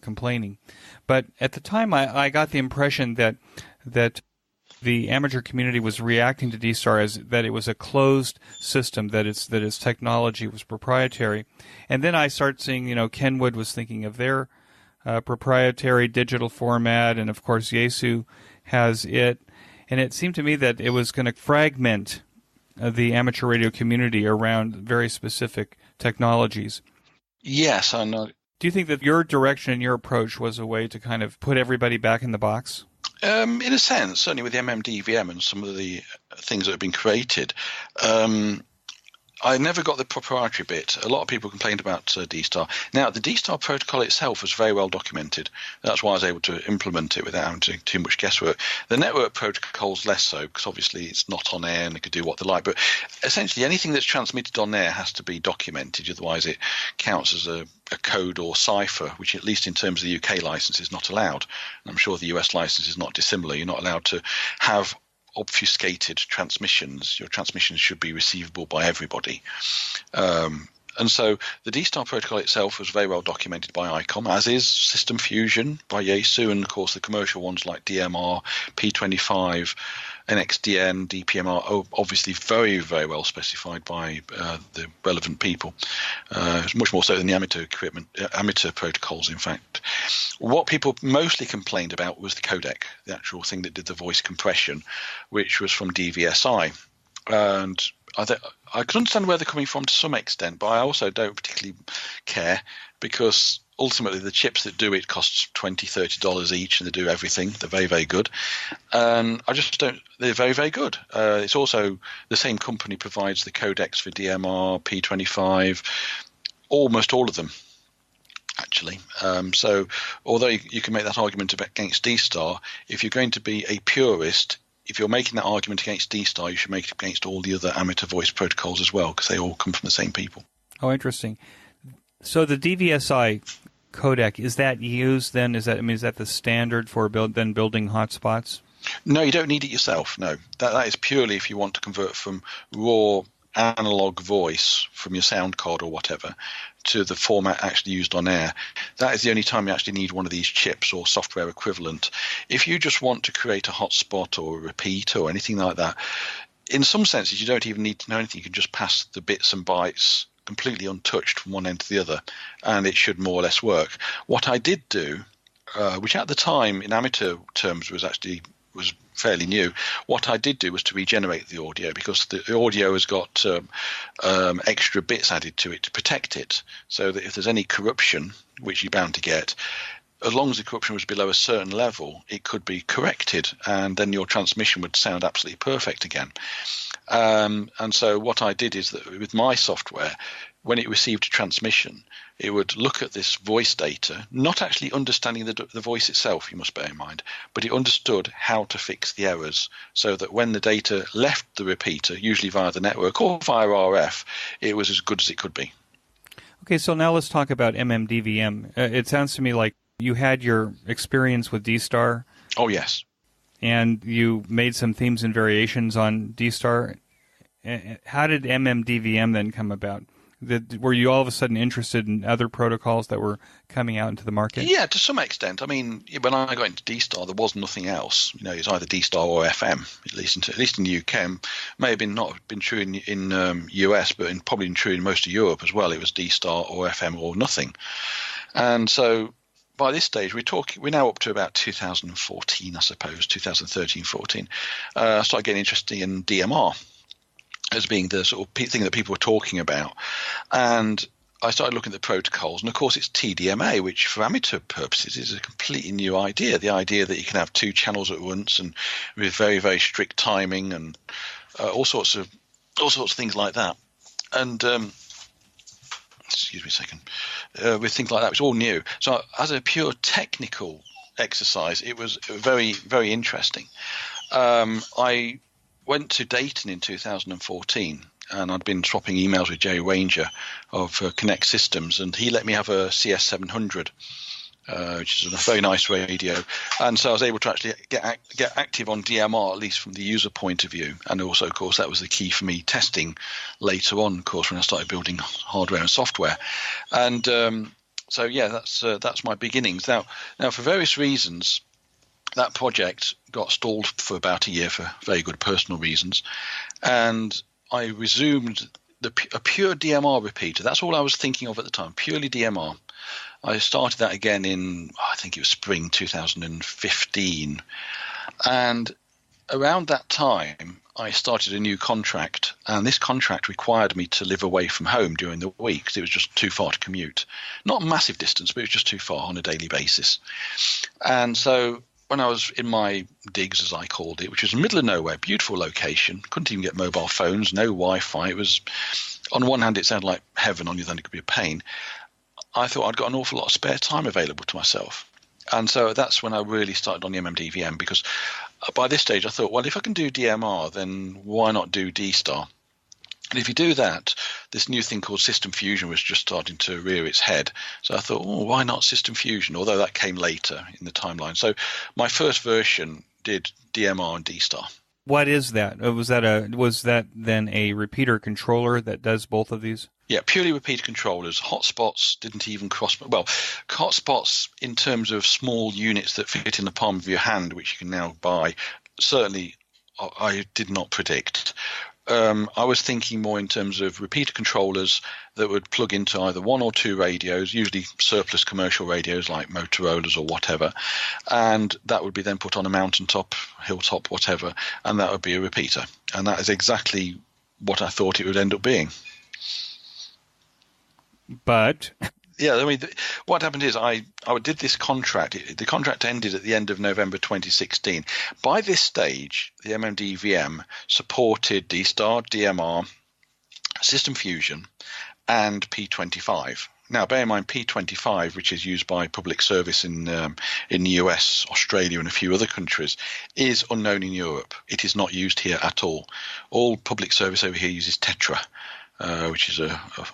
Speaker 1: complaining. But at the time, I got the impression that the amateur community was reacting to D-Star as that it was a closed system, that its technology was proprietary. And then I start seeing, Kenwood was thinking of their proprietary digital format, and of course Yaesu has it. And it seemed to me that it was going to fragment the amateur radio community around very specific technologies.
Speaker 2: Yes, I know.
Speaker 1: Do you think that your direction and your approach was a way to kind of put everybody back in the box?
Speaker 2: In a sense, certainly with the MMDVM and some of the things that have been created. I never got the proprietary bit. A lot of people complained about D-Star. Now, the D-Star protocol itself was very well documented. That's why I was able to implement it without having to do too much guesswork. The network protocol's less so, because obviously it's not on air and they could do what they like. But essentially, anything that's transmitted on air has to be documented. Otherwise, it counts as a code or cipher, which at least in terms of the UK license is not allowed. And I'm sure the US license is not dissimilar. You're not allowed to have obfuscated transmissions. Your transmissions should be receivable by everybody. And so the D-Star protocol itself was very well documented by ICOM, as is System Fusion by Yaesu, and of course the commercial ones like DMR, P25, NXDN, DPMR are obviously very, very well specified by the relevant people, much more so than the amateur protocols, in fact. What people mostly complained about was the codec, the actual thing that did the voice compression, which was from DVSI. And I can understand where they're coming from to some extent, but I also don't particularly care, because ultimately the chips that do it cost $20-30 each, and they do everything. They're very, very good. And I just don't. They're very, very good. It's also the same company provides the codecs for DMR, P25, almost all of them, actually. So although you can make that argument against D-Star, if you're going to be a purist, if you're making that argument against D-Star, you should make it against all the other amateur voice protocols as well, because they all come from the same people.
Speaker 1: Oh, interesting. So the DVSI codec, is that used then? Is that the standard for building hotspots?
Speaker 2: No, you don't need it yourself. No, that is purely if you want to convert from raw analog voice from your sound card or whatever to the format actually used on air. That is the only time you actually need one of these chips or software equivalent. If you just want to create a hotspot or a repeat or anything like that, in some senses you don't even need to know anything. You can just pass the bits and bytes completely untouched from one end to the other, and it should more or less work. What I did do, which at the time in amateur terms was fairly new, what I did do was to regenerate the audio, because the audio has got extra bits added to it to protect it, so that if there's any corruption, which you're bound to get, as long as the corruption was below a certain level, it could be corrected, and then your transmission would sound absolutely perfect again. And so what I did is that with my software, when it received a transmission, it would look at this voice data, not actually understanding the voice itself, you must bear in mind, but it understood how to fix the errors, so that when the data left the repeater, usually via the network or via RF, it was as good as it could be.
Speaker 1: Okay, so now let's talk about MMDVM. It sounds to me like you had your experience with D-Star.
Speaker 2: Oh, yes.
Speaker 1: And you made some themes and variations on D-Star. How did MMDVM then come about? Were you all of a sudden interested in other protocols that were coming out into the market?
Speaker 2: Yeah, to some extent. I mean, when I got into D-Star, there was nothing else. It's either D-Star or FM, at least in the UK. May have not been true in US, but probably true in most of Europe as well. It was D-Star or FM or nothing. And so by this stage, we're now up to about 2014, I suppose, 2013-14. I started getting interested in DMR as being the sort of thing that people were talking about. And I started looking at the protocols. And, of course, it's TDMA, which for amateur purposes is a completely new idea, the idea that you can have two channels at once and with very, very strict timing and all sorts of things like that. And excuse me a second. With things like that, it's all new. So as a pure technical exercise, it was very, very interesting. I went to Dayton in 2014, and I'd been swapping emails with Jay Ranger of Connect Systems, and he let me have a CS700, which is a very nice radio. And so I was able to actually get active on DMR, at least from the user point of view. And also, of course, that was the key for me testing later on, of course, when I started building hardware and software. And so, yeah, that's my beginnings. Now, for various reasons, that project got stalled for about a year for very good personal reasons. And I resumed a pure DMR repeater. That's all I was thinking of at the time, purely DMR. I started that again in, I think it was spring 2015. And around that time, I started a new contract. And this contract required me to live away from home during the week because it was just too far to commute. Not a massive distance, but it was just too far on a daily basis. And so when I was in my digs, as I called it, which was in the middle of nowhere, beautiful location, couldn't even get mobile phones, no Wi-Fi. It was, on one hand, it sounded like heaven, on the other hand, it could be a pain. I thought I'd got an awful lot of spare time available to myself. And so that's when I really started on the MMDVM, because by this stage I thought, well, if I can do DMR, then why not do D-Star? And if you do that, this new thing called System Fusion was just starting to rear its head. So I thought, why not System Fusion? Although that came later in the timeline. So my first version did DMR and D-Star.
Speaker 1: What is that? Was that then a repeater controller that does both of these?
Speaker 2: Yeah, purely repeater controllers. Hotspots didn't even cross. Well, hotspots in terms of small units that fit in the palm of your hand, which you can now buy, certainly I did not predict. I was thinking more in terms of repeater controllers that would plug into either one or two radios, usually surplus commercial radios like Motorola's or whatever, and that would be then put on a mountaintop, hilltop, whatever, and that would be a repeater. And that is exactly what I thought it would end up being.
Speaker 1: But
Speaker 2: yeah, I mean, what happened is I did this contract. The contract ended at the end of November 2016. By this stage, the MMD VM supported D-Star, DMR, System Fusion, and P25. Now, bear in mind, P25, which is used by public service in the US, Australia, and a few other countries, is unknown in Europe. It is not used here at all. All public service over here uses Tetra. Which is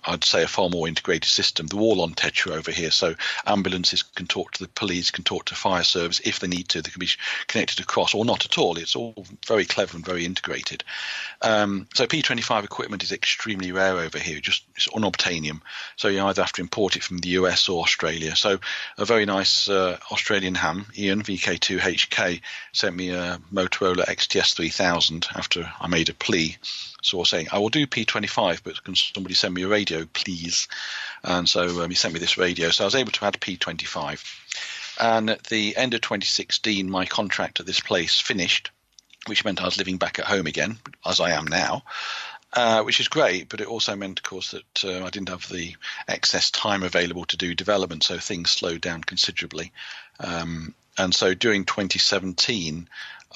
Speaker 2: I'd say a far more integrated system. They're all on Tetra over here, so ambulances can talk to the police, can talk to fire service if they need to. They can be connected across, or not at all. It's all very clever and very integrated. So P25 equipment is extremely rare over here. It's unobtainium, so you either have to import it from the US or Australia. So a very nice Australian ham, Ian VK2HK, sent me a Motorola XTS 3000 after I made a plea. So I was saying, I will do P25, but can somebody send me a radio, please? And so he sent me this radio. So I was able to add P25. And at the end of 2016, my contract at this place finished, which meant I was living back at home again, as I am now, which is great. But it also meant, of course, that I didn't have the excess time available to do development, so things slowed down considerably. And so during 2017,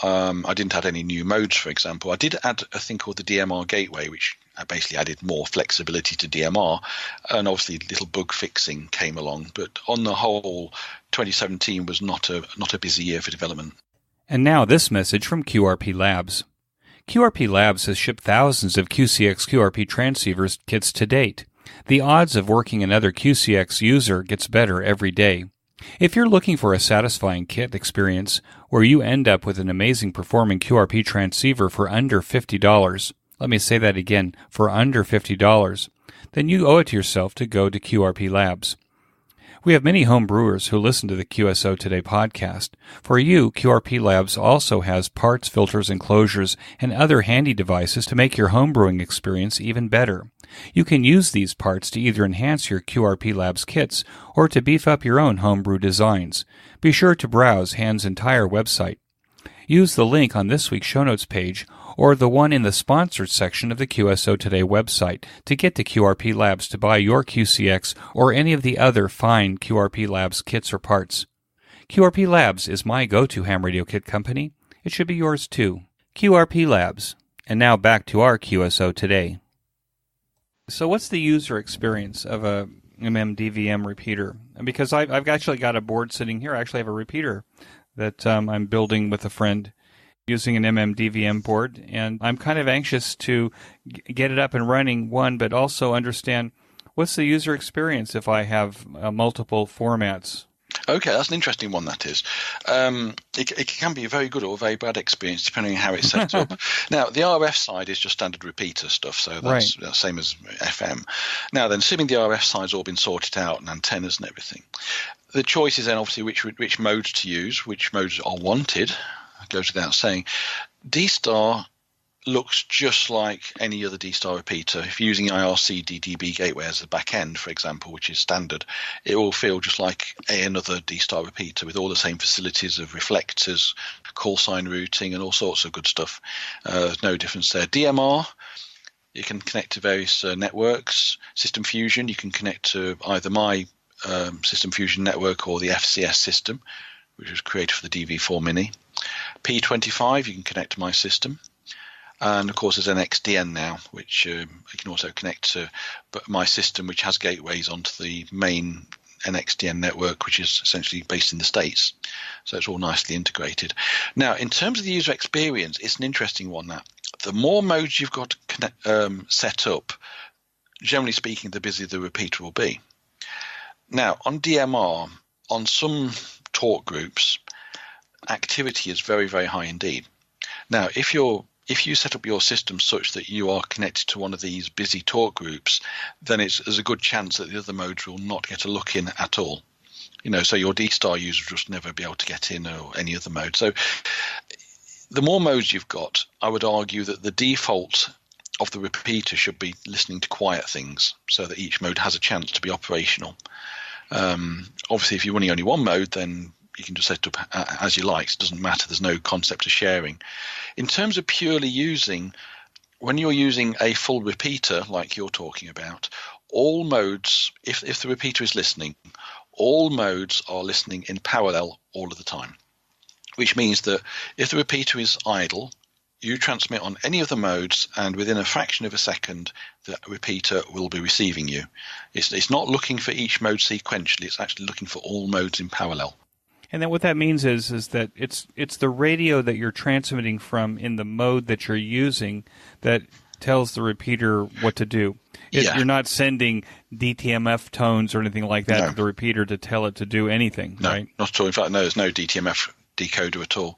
Speaker 2: I didn't add any new modes, for example. I did add a thing called the DMR gateway, which basically added more flexibility to DMR, and obviously little bug fixing came along. But on the whole, 2017 was not a busy year for development.
Speaker 1: And now this message from QRP Labs. QRP Labs has shipped thousands of QCX QRP transceivers kits to date. The odds of working another QCX user gets better every day. If you're looking for a satisfying kit experience where you end up with an amazing performing QRP transceiver for under $50, let me say that again, for under $50, then you owe it to yourself to go to QRP Labs. We have many home brewers who listen to the QSO Today podcast. For you, QRP Labs also has parts, filters, enclosures, and other handy devices to make your home brewing experience even better. You can use these parts to either enhance your QRP Labs kits or to beef up your own homebrew designs. Be sure to browse Hand's entire website. Use the link on this week's show notes page or the one in the sponsored section of the QSO Today website to get to QRP Labs to buy your QCX or any of the other fine QRP Labs kits or parts. QRP Labs is my go-to ham radio kit company. It should be yours too. QRP Labs. And now back to our QSO Today. So what's the user experience of a MMDVM repeater? Because I've actually got a board sitting here. I actually have a repeater that I'm building with a friend using an MMDVM board, and I'm kind of anxious to get it up and running, but also understand what's the user experience if I have multiple formats.
Speaker 2: Okay, that's an interesting one, that is. It can be a very good or a very bad experience depending on how it's set up. Now, the RF side is just standard repeater stuff, so that's the same as FM. Now then, assuming the RF side's all been sorted out and antennas and everything, the choice is then obviously which modes to use, which modes are wanted. It goes without saying. D-Star looks just like any other D-Star repeater. If you're using IRC DDB gateway as the back end, for example, which is standard, it will feel just like another D-Star repeater with all the same facilities of reflectors, call sign routing, and all sorts of good stuff. There's no difference there. DMR, you can connect to various networks. System Fusion, you can connect to either my System Fusion network or the FCS system, which was created for the DV4 Mini. P25, you can connect to my system. And, of course, there's an XDN now, which you can also connect to my system, which has gateways onto the main NXDN network, which is essentially based in the States. So it's all nicely integrated. Now, in terms of the user experience, it's an interesting one. That the more modes you've got set up, generally speaking, the busier the repeater will be. Now, on DMR, on some talk groups, activity is very, very high indeed. Now, if you set up your system such that you are connected to one of these busy talk groups, then there's a good chance that the other modes will not get a look in at all. So your D-Star user will just never be able to get in, or any other mode. So the more modes you've got, I would argue that the default of the repeater should be listening to quiet things so that each mode has a chance to be operational. Obviously, if you're running only one mode, then you can just set it up as you like. It doesn't matter. There's no concept of sharing. In terms of purely using, when you're using a full repeater like you're talking about, all modes, if the repeater is listening, all modes are listening in parallel all of the time, which means that if the repeater is idle, you transmit on any of the modes, and within a fraction of a second, the repeater will be receiving you. It's not looking for each mode sequentially. It's actually looking for all modes in parallel.
Speaker 1: And then what that means is that it's the radio that you're transmitting from in the mode that you're using that tells the repeater what to do. You're not sending DTMF tones or anything like that to the repeater to tell it to do anything, right?
Speaker 2: Not at all. In fact, no, there's no DTMF decoder at all.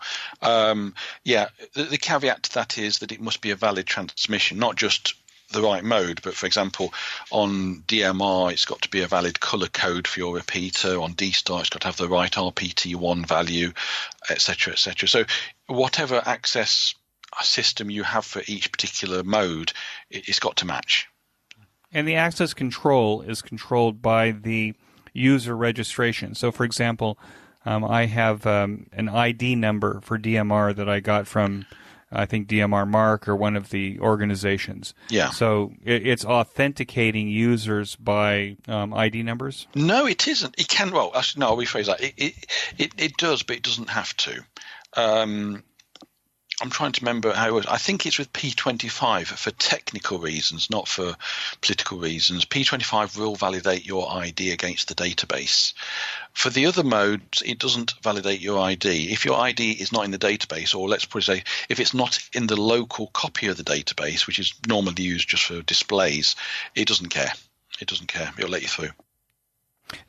Speaker 2: The caveat to that is that it must be a valid transmission, not just the right mode, but for example, on DMR, it's got to be a valid color code for your repeater. On D-Star, it's got to have the right RPT1 value, etc., etc. So whatever access system you have for each particular mode, it's got to match.
Speaker 1: And the access control is controlled by the user registration. So, for example, I have an ID number for DMR that I got from, I think, DMR Mark or one of the organizations.
Speaker 2: Yeah.
Speaker 1: So it's authenticating users by ID numbers?
Speaker 2: No, it isn't. It can, well, actually, no, I'll rephrase that. It does, but it doesn't have to. I'm trying to remember how it was. I think it's with P25 for technical reasons, not for political reasons. P25 will validate your ID against the database. For the other modes, it doesn't validate your ID. If your ID is not in the database, or let's put it say, if it's not in the local copy of the database, which is normally used just for displays, it doesn't care. It doesn't care. It'll let you through.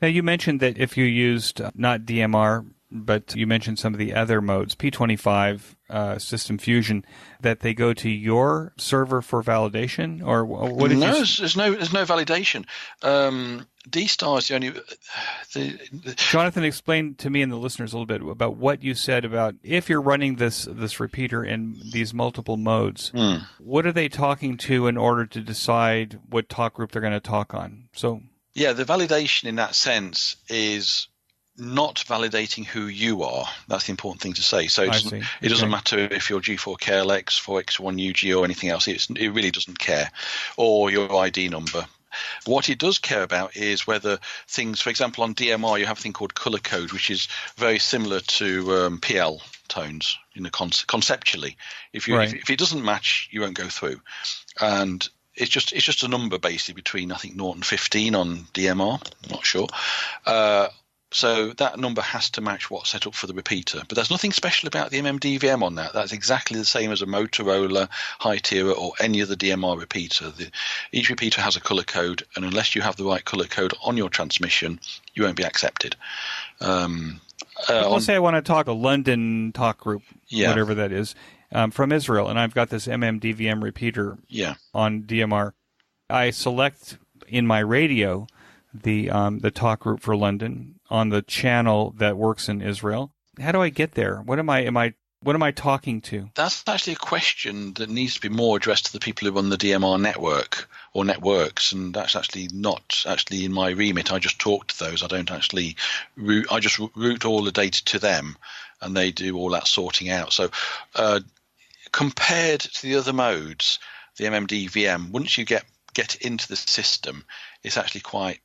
Speaker 1: Now, you mentioned that if you used not DMR, but you mentioned some of the other modes, P25, System Fusion, that they go to your server for validation, or what did you?
Speaker 2: No, there's no validation. D-Star is the only.
Speaker 1: Jonathan, explain to me and the listeners a little bit about what you said about if you're running this repeater in these multiple modes. What are they talking to in order to decide what talk group they're going to talk on? So
Speaker 2: yeah, the validation in that sense is not validating who you are. That's the important thing to say. So it doesn't matter if you're G4KLX, 4X1UG or anything else. It really doesn't care, or your ID number. What it does care about is whether things, for example, on DMR, you have a thing called color code, which is very similar to PL tones, conceptually. If it doesn't match, you won't go through. And it's just a number basically between, I think, 0 and 15 on DMR. I'm not sure. So that number has to match what's set up for the repeater. But there's nothing special about the MMDVM on that. That's exactly the same as a Motorola, Hytera, or any other DMR repeater. Each repeater has a color code, and unless you have the right color code on your transmission, you won't be accepted.
Speaker 1: Let's say I want to talk a London talk group, whatever that is, from Israel, and I've got this MMDVM repeater on DMR. I select in my radio the talk group for London on the channel that works in Israel. How do I get there? What am I talking to?
Speaker 2: That's actually a question that needs to be more addressed to the people who run the DMR network or networks, and that's actually not actually in my remit. I just talk to those. I don't actually I just route all the data to them, and they do all that sorting out. So compared to the other modes, the MMDVM, once you get into the system, it's actually quite,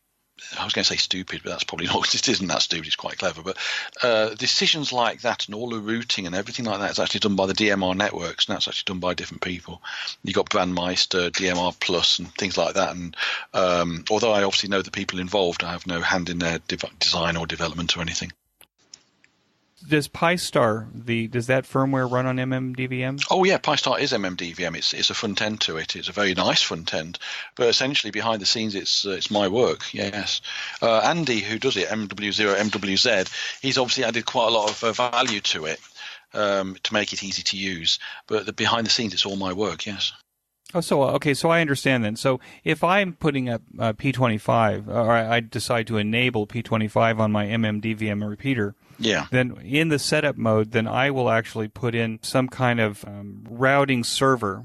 Speaker 2: I was going to say stupid, but that's probably not. It isn't that stupid. It's quite clever. But decisions like that and all the routing and everything like that is actually done by the DMR networks, and that's actually done by different people. You've got Brandmeister, DMR Plus, and things like that. And although I obviously know the people involved, I have no hand in their design or development or anything.
Speaker 1: Does Pi-Star, does that firmware run on MMDVM?
Speaker 2: Oh yeah, Pi-Star is MMDVM. It's a front end to it. It's a very nice front end, but essentially behind the scenes, it's my work. Yes, Andy, who does it, MW0, MWZ, he's obviously added quite a lot of value to it to make it easy to use. But behind the scenes, it's all my work. Yes.
Speaker 1: Oh, so okay, so I understand then. So if I'm putting up P25, or I decide to enable P25 on my MMDVM repeater, then in the setup mode, then I will actually put in some kind of routing server,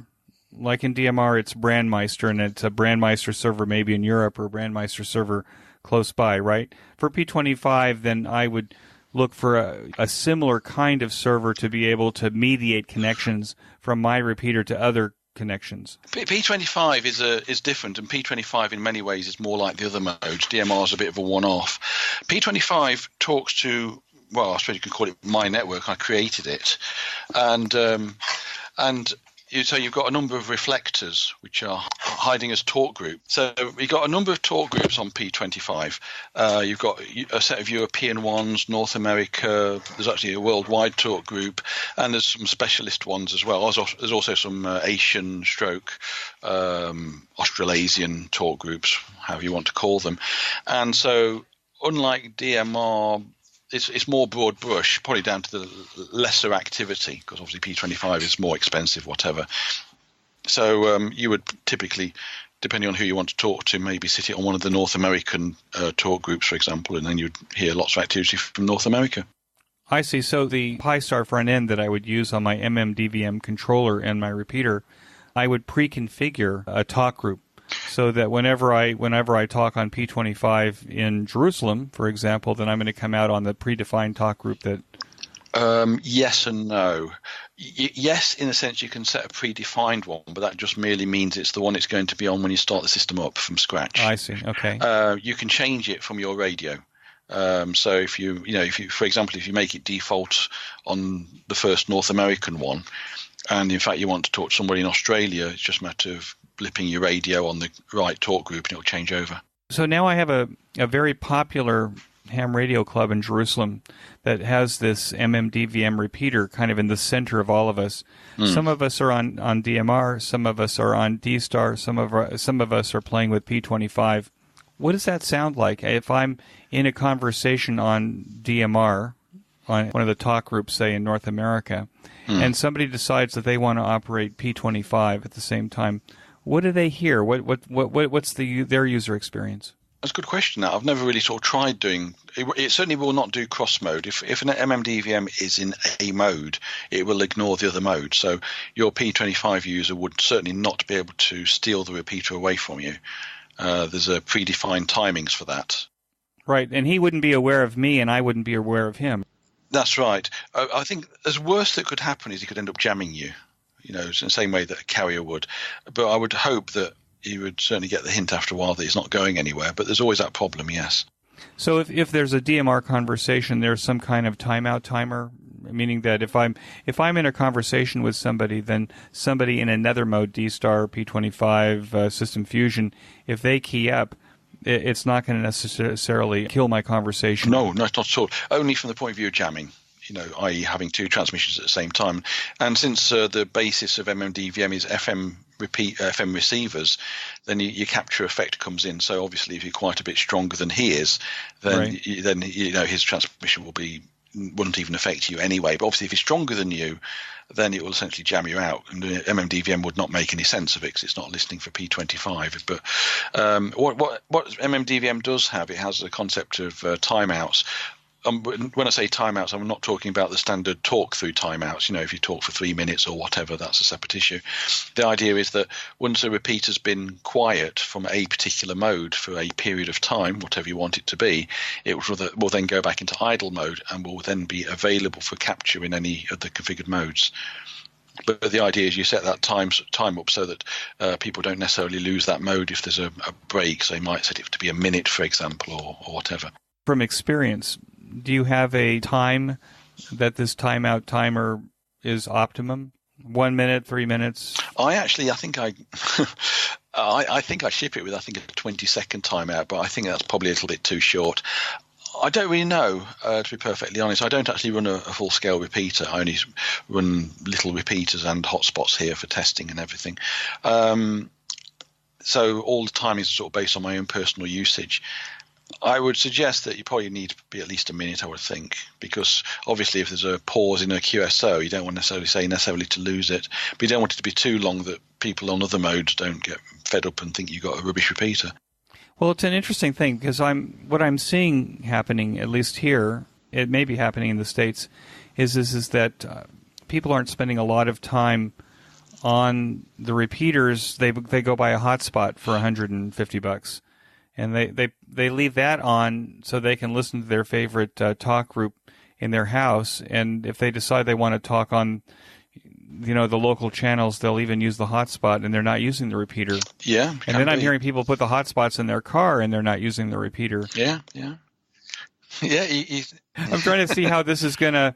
Speaker 1: like in DMR, it's Brandmeister, and it's a Brandmeister server maybe in Europe or a Brandmeister server close by, right? For P25, then I would look for a similar kind of server to be able to mediate connections from my repeater to other connections.
Speaker 2: P25 is different, and P25 in many ways is more like the other modes. DMR is a bit of a one-off. P25 talks to, well, I suppose you could call it my network. I created it, and so you've got a number of reflectors which are hiding as talk group. So you've got a number of talk groups on P25. You've got a set of European ones, North America. There's actually a worldwide talk group, and there's some specialist ones as well. There's also some Asian Australasian talk groups, however you want to call them. And so unlike DMR, it's more broad brush, probably down to the lesser activity, because obviously P25 is more expensive, whatever. So you would typically, depending on who you want to talk to, maybe sit it on one of the North American talk groups, for example, and then you'd hear lots of activity from North America.
Speaker 1: I see. So the Pi-Star front end that I would use on my MMDVM controller and my repeater, I would pre-configure a talk group, so that whenever I talk on P25 in Jerusalem, for example, then I'm going to come out on the predefined talk group that...
Speaker 2: Yes and no. Yes, in a sense you can set a predefined one, but that just merely means it's the one it's going to be on when you start the system up from scratch.
Speaker 1: I see, okay.
Speaker 2: You can change it from your radio. So if you for example, if you make it default on the first North American one, and in fact you want to talk to somebody in Australia, it's just a matter of blipping your radio on the right talk group and it'll change over.
Speaker 1: So now I have a very popular ham radio club in Jerusalem that has this MMDVM repeater kind of in the center of all of us. Some of us are on DMR, some of us are on D-Star, some of us are playing with P25. What does that sound like if I'm in a conversation on DMR, on one of the talk groups, say in North America, and somebody decides that they want to operate P25 at the same time? What do they hear? What's their user experience?
Speaker 2: That's a good question. Now, I've never really sort of tried doing it. It certainly will not do cross mode. If an MMDVM is in a mode, it will ignore the other mode. So your P25 user would certainly not be able to steal the repeater away from you. There's a predefined timings for that. Right,
Speaker 1: and he wouldn't be aware of me, and I wouldn't be aware of him.
Speaker 2: That's right. I think the worst that could happen is he could end up jamming you. In the same way that a carrier would. But I would hope that you would certainly get the hint after a while that it's not going anywhere. But there's always that problem, yes.
Speaker 1: So if there's a DMR conversation, there's some kind of timeout timer, meaning that if I'm in a conversation with somebody, then somebody in another mode, D-Star, P25, System Fusion, if they key up, it's not going to necessarily kill my conversation.
Speaker 2: No, not at all. Only from the point of view of jamming. I.e. having two transmissions at the same time. And since the basis of MMDVM is FM receivers, then your capture effect comes in. So obviously, if you're quite a bit stronger than he is, then his transmission wouldn't even affect you anyway. But obviously, if he's stronger than you, then it will essentially jam you out. And the MMDVM would not make any sense of it because it's not listening for P25. But what MMDVM does have, it has the concept of timeouts. When I say timeouts, I'm not talking about the standard talk-through timeouts. If you talk for 3 minutes or whatever, that's a separate issue. The idea is that once a repeater's been quiet from a particular mode for a period of time, whatever you want it to be, it will then go back into idle mode and will then be available for capture in any of the configured modes. But the idea is you set that time up so that people don't necessarily lose that mode if there's a break. So you might set it to be a minute, for example, or whatever.
Speaker 1: From experience, do you have a time that this timeout timer is optimum? 1 minute, 3 minutes?
Speaker 2: I think I ship it with a 20-second timeout, but I think that's probably a little bit too short. I don't really know, to be perfectly honest. I don't actually run a full-scale repeater. I only run little repeaters and hotspots here for testing and everything. So all the time is sort of based on my own personal usage. I would suggest that you probably need to be at least a minute, I would think, because obviously if there's a pause in a QSO, you don't want necessarily to lose it, but you don't want it to be too long that people on other modes don't get fed up and think you've got a rubbish repeater.
Speaker 1: Well, it's an interesting thing because what I'm seeing happening, at least here, it may be happening in the States, is that people aren't spending a lot of time on the repeaters, they go buy a hotspot for $150, and they leave that on so they can listen to their favorite talk group in their house. And if they decide they want to talk on, the local channels, they'll even use the hotspot, and they're not using the repeater.
Speaker 2: Yeah,
Speaker 1: and then I'm hearing people put the hotspots in their car, and they're not using the repeater.
Speaker 2: Yeah.
Speaker 1: I'm trying to see how this is going to.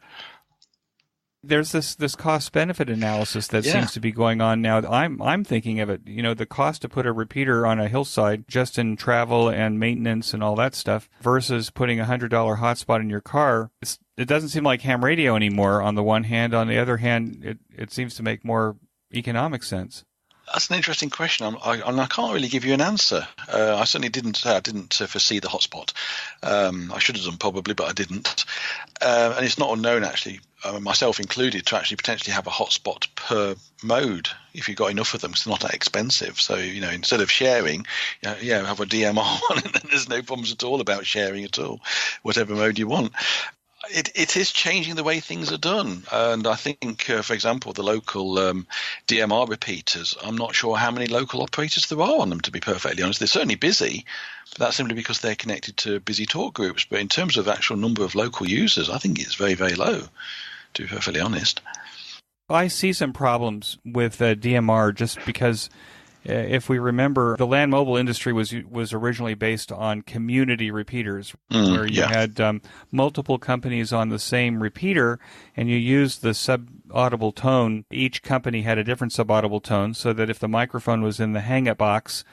Speaker 1: There's this cost-benefit analysis that seems to be going on now. I'm thinking of it, the cost to put a repeater on a hillside just in travel and maintenance and all that stuff versus putting a $100 hotspot in your car. It doesn't seem like ham radio anymore on the one hand. On the other hand, it seems to make more economic sense.
Speaker 2: That's an interesting question. I can't really give you an answer. I certainly didn't foresee the hotspot. I should have done probably, but I didn't. And it's not unknown, actually, myself included, to actually potentially have a hotspot per mode if you've got enough of them. It's not that expensive. So, instead of sharing, have a DMR one, and then there's no problems at all about sharing at all, whatever mode you want. It is changing the way things are done. And I think, for example, the local DMR repeaters, I'm not sure how many local operators there are on them, to be perfectly honest. They're certainly busy, but that's simply because they're connected to busy talk groups. But in terms of actual number of local users, I think it's very, very low, to be perfectly honest.
Speaker 1: I see some problems with DMR just because if we remember, the land mobile industry was originally based on community repeaters, where you had multiple companies on the same repeater, and you used the sub-audible tone. Each company had a different sub-audible tone, so that if the microphone was in the hang-up box,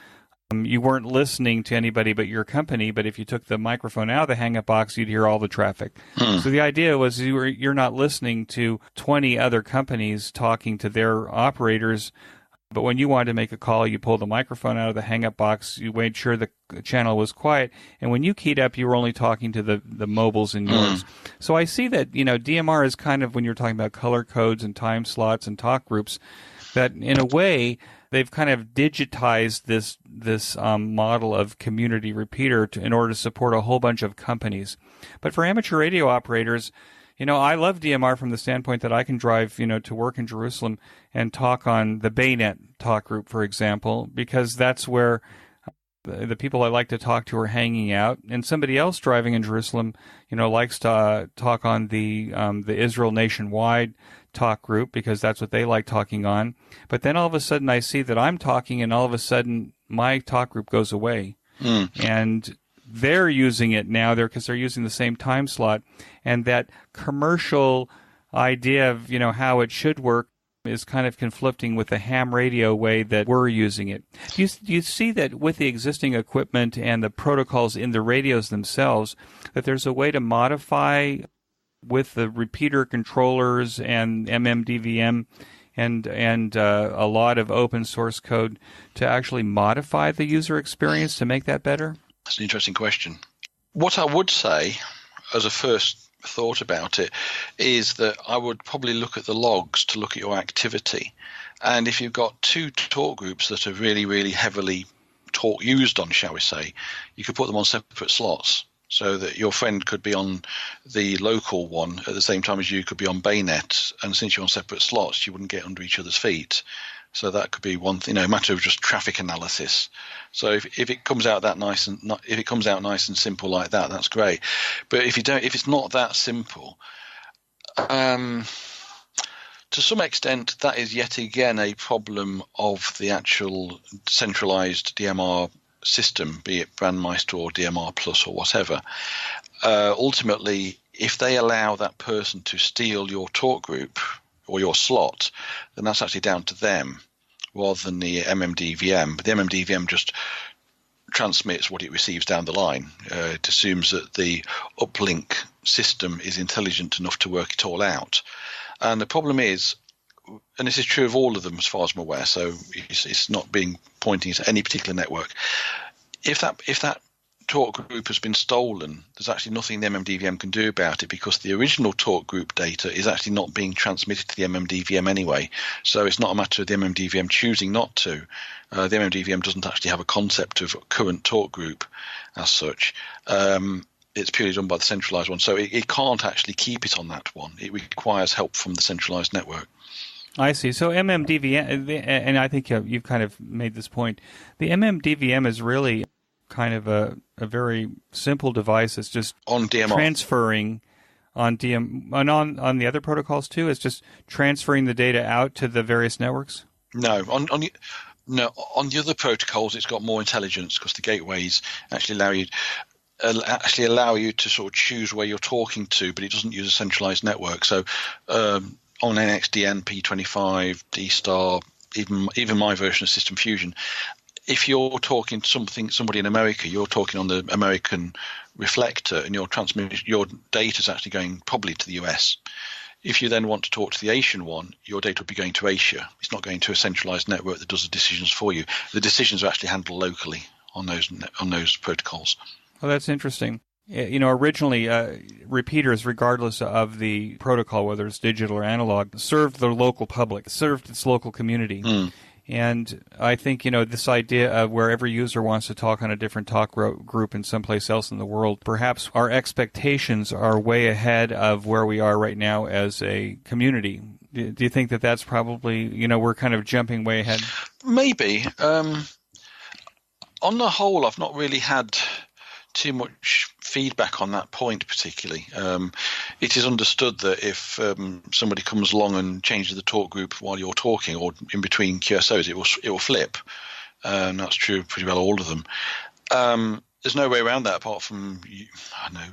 Speaker 1: you weren't listening to anybody but your company, but if you took the microphone out of the hang-up box, you'd hear all the traffic. So the idea was you're not listening to 20 other companies talking to their operators. But when you wanted to make a call, you pulled the microphone out of the hang-up box, you made sure the channel was quiet, and when you keyed up, you were only talking to the mobiles in yours. So I see that, DMR is kind of, when you're talking about color codes and time slots and talk groups, that in a way, they've kind of digitized this model of community repeater in order to support a whole bunch of companies. But for amateur radio operators, I love DMR from the standpoint that I can drive, to work in Jerusalem and talk on the Baynet talk group, for example, because that's where the people I like to talk to are hanging out. And somebody else driving in Jerusalem, likes to talk on the Israel Nationwide talk group because that's what they like talking on. But then all of a sudden I see that I'm talking, and all of a sudden my talk group goes away. And they're using it now because they're using the same time slot, and that commercial idea of how it should work is kind of conflicting with the ham radio way that we're using it. Do you see that with the existing equipment and the protocols in the radios themselves, that there's a way to modify with the repeater controllers and MMDVM and a lot of open source code to actually modify the user experience to make that better?
Speaker 2: That's an interesting question. What I would say as a first thought about it is that I would probably look at the logs to look at your activity. And if you've got two talk groups that are really, really heavily used on, shall we say, you could put them on separate slots so that your friend could be on the local one at the same time as you could be on Baynet. And since you're on separate slots, you wouldn't get under each other's feet. So that could be one thing, a matter of just traffic analysis. So if it comes out that nice and if it comes out nice and simple like that, that's great. But if it's not that simple, to some extent, that is yet again a problem of the actual centralized DMR system, be it Brandmeister or DMR Plus or whatever. Ultimately, if they allow that person to steal your talk group or your slot, then that's actually down to them rather than the MMDVM. But the MMDVM just transmits what it receives down the line. It assumes that the uplink system is intelligent enough to work it all out. And the problem is, and this is true of all of them as far as I'm aware, so it's not being pointing to any particular network. If that talk group has been stolen, there's actually nothing the MMDVM can do about it because the original talk group data is actually not being transmitted to the MMDVM anyway. So it's not a matter of the MMDVM choosing not to. The MMDVM doesn't actually have a concept of current talk group as such. It's purely done by the centralized one. So it can't actually keep it on that one. It requires help from the centralized network.
Speaker 1: I see. So MMDVM, and I think you've kind of made this point, the MMDVM is really kind of a very simple device. It's just
Speaker 2: on DMR.
Speaker 1: Transferring on and on the other protocols too. It's just transferring the data out to the various networks.
Speaker 2: No, on the other protocols, it's got more intelligence because the gateways actually allow you to sort of choose where you're talking to, but it doesn't use a centralized network. So on NXDN, P25, D-Star, even my version of System Fusion, if you're talking to somebody in America, you're talking on the American reflector, and your data is actually going probably to the US. If you then want to talk to the Asian one, your data will be going to Asia. It's not going to a centralized network that does the decisions for you. The decisions are actually handled locally on those protocols.
Speaker 1: Well, that's interesting. Originally, repeaters, regardless of the protocol, whether it's digital or analog, served the local public, served its local community.
Speaker 2: Mm.
Speaker 1: And I think, this idea of where every user wants to talk on a different talk group in someplace else in the world, perhaps our expectations are way ahead of where we are right now as a community. Do you think that that's probably, we're kind of jumping way ahead?
Speaker 2: Maybe. On the whole, I've not really had too much feedback on that point particularly. It is understood that if somebody comes along and changes the talk group while you're talking or in between QSOs, it will flip. And that's true pretty well all of them. There's no way around that apart from,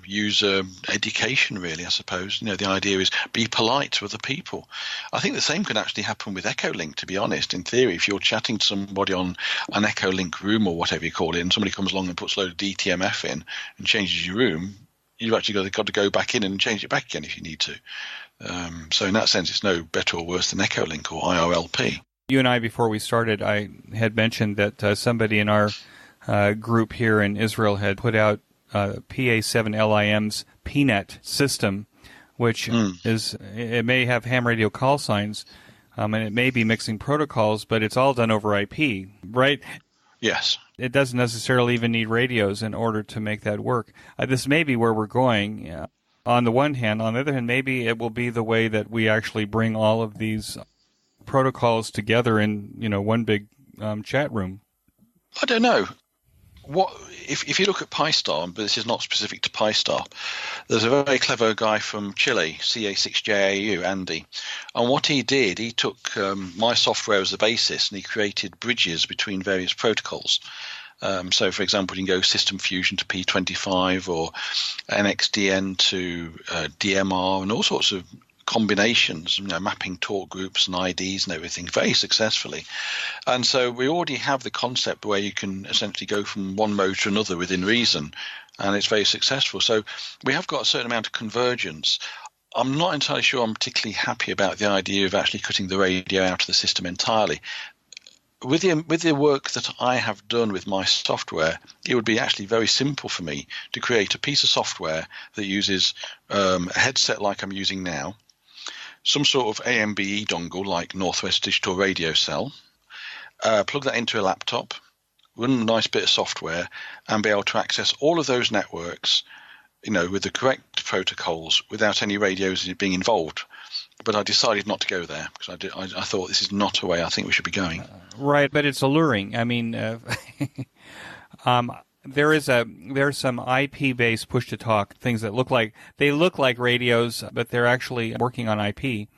Speaker 2: user education, really, I suppose. The idea is be polite to other people. I think the same can actually happen with Echolink, to be honest. In theory, if you're chatting to somebody on an Echolink room or whatever you call it, and somebody comes along and puts a load of DTMF in and changes your room, you've actually got to go back in and change it back again if you need to. So in that sense, it's no better or worse than Echolink or IRLP.
Speaker 1: You and I, before we started, I had mentioned that somebody in our group here in Israel had put out PA7LIM's PNet system, which it may have ham radio call signs, and it may be mixing protocols, but it's all done over IP, right?
Speaker 2: Yes.
Speaker 1: It doesn't necessarily even need radios in order to make that work. This may be where we're going. On the one hand, on the other hand, maybe it will be the way that we actually bring all of these protocols together in one big chat room.
Speaker 2: I don't know. If you look at PyStar, but this is not specific to PyStar, there's a very clever guy from Chile, CA6JAU, Andy, and what he did, he took my software as the basis and he created bridges between various protocols. So, for example, you can go System Fusion to P25 or NXDN to DMR and all sorts of combinations, mapping talk groups and IDs and everything very successfully. And so we already have the concept where you can essentially go from one mode to another within reason, and it's very successful. So we have got a certain amount of convergence. I'm not entirely sure I'm particularly happy about the idea of actually cutting the radio out of the system entirely. With the work that I have done with my software, it would be actually very simple for me to create a piece of software that uses a headset like I'm using now, some sort of AMBE dongle like Northwest Digital Radio Cell, plug that into a laptop, run a nice bit of software, and be able to access all of those networks, with the correct protocols without any radios being involved. But I decided not to go there because I thought this is not a way I think we should be going.
Speaker 1: Right, but it's alluring. I mean, there's some IP-based push-to-talk things that look like radios, but they're actually working on IP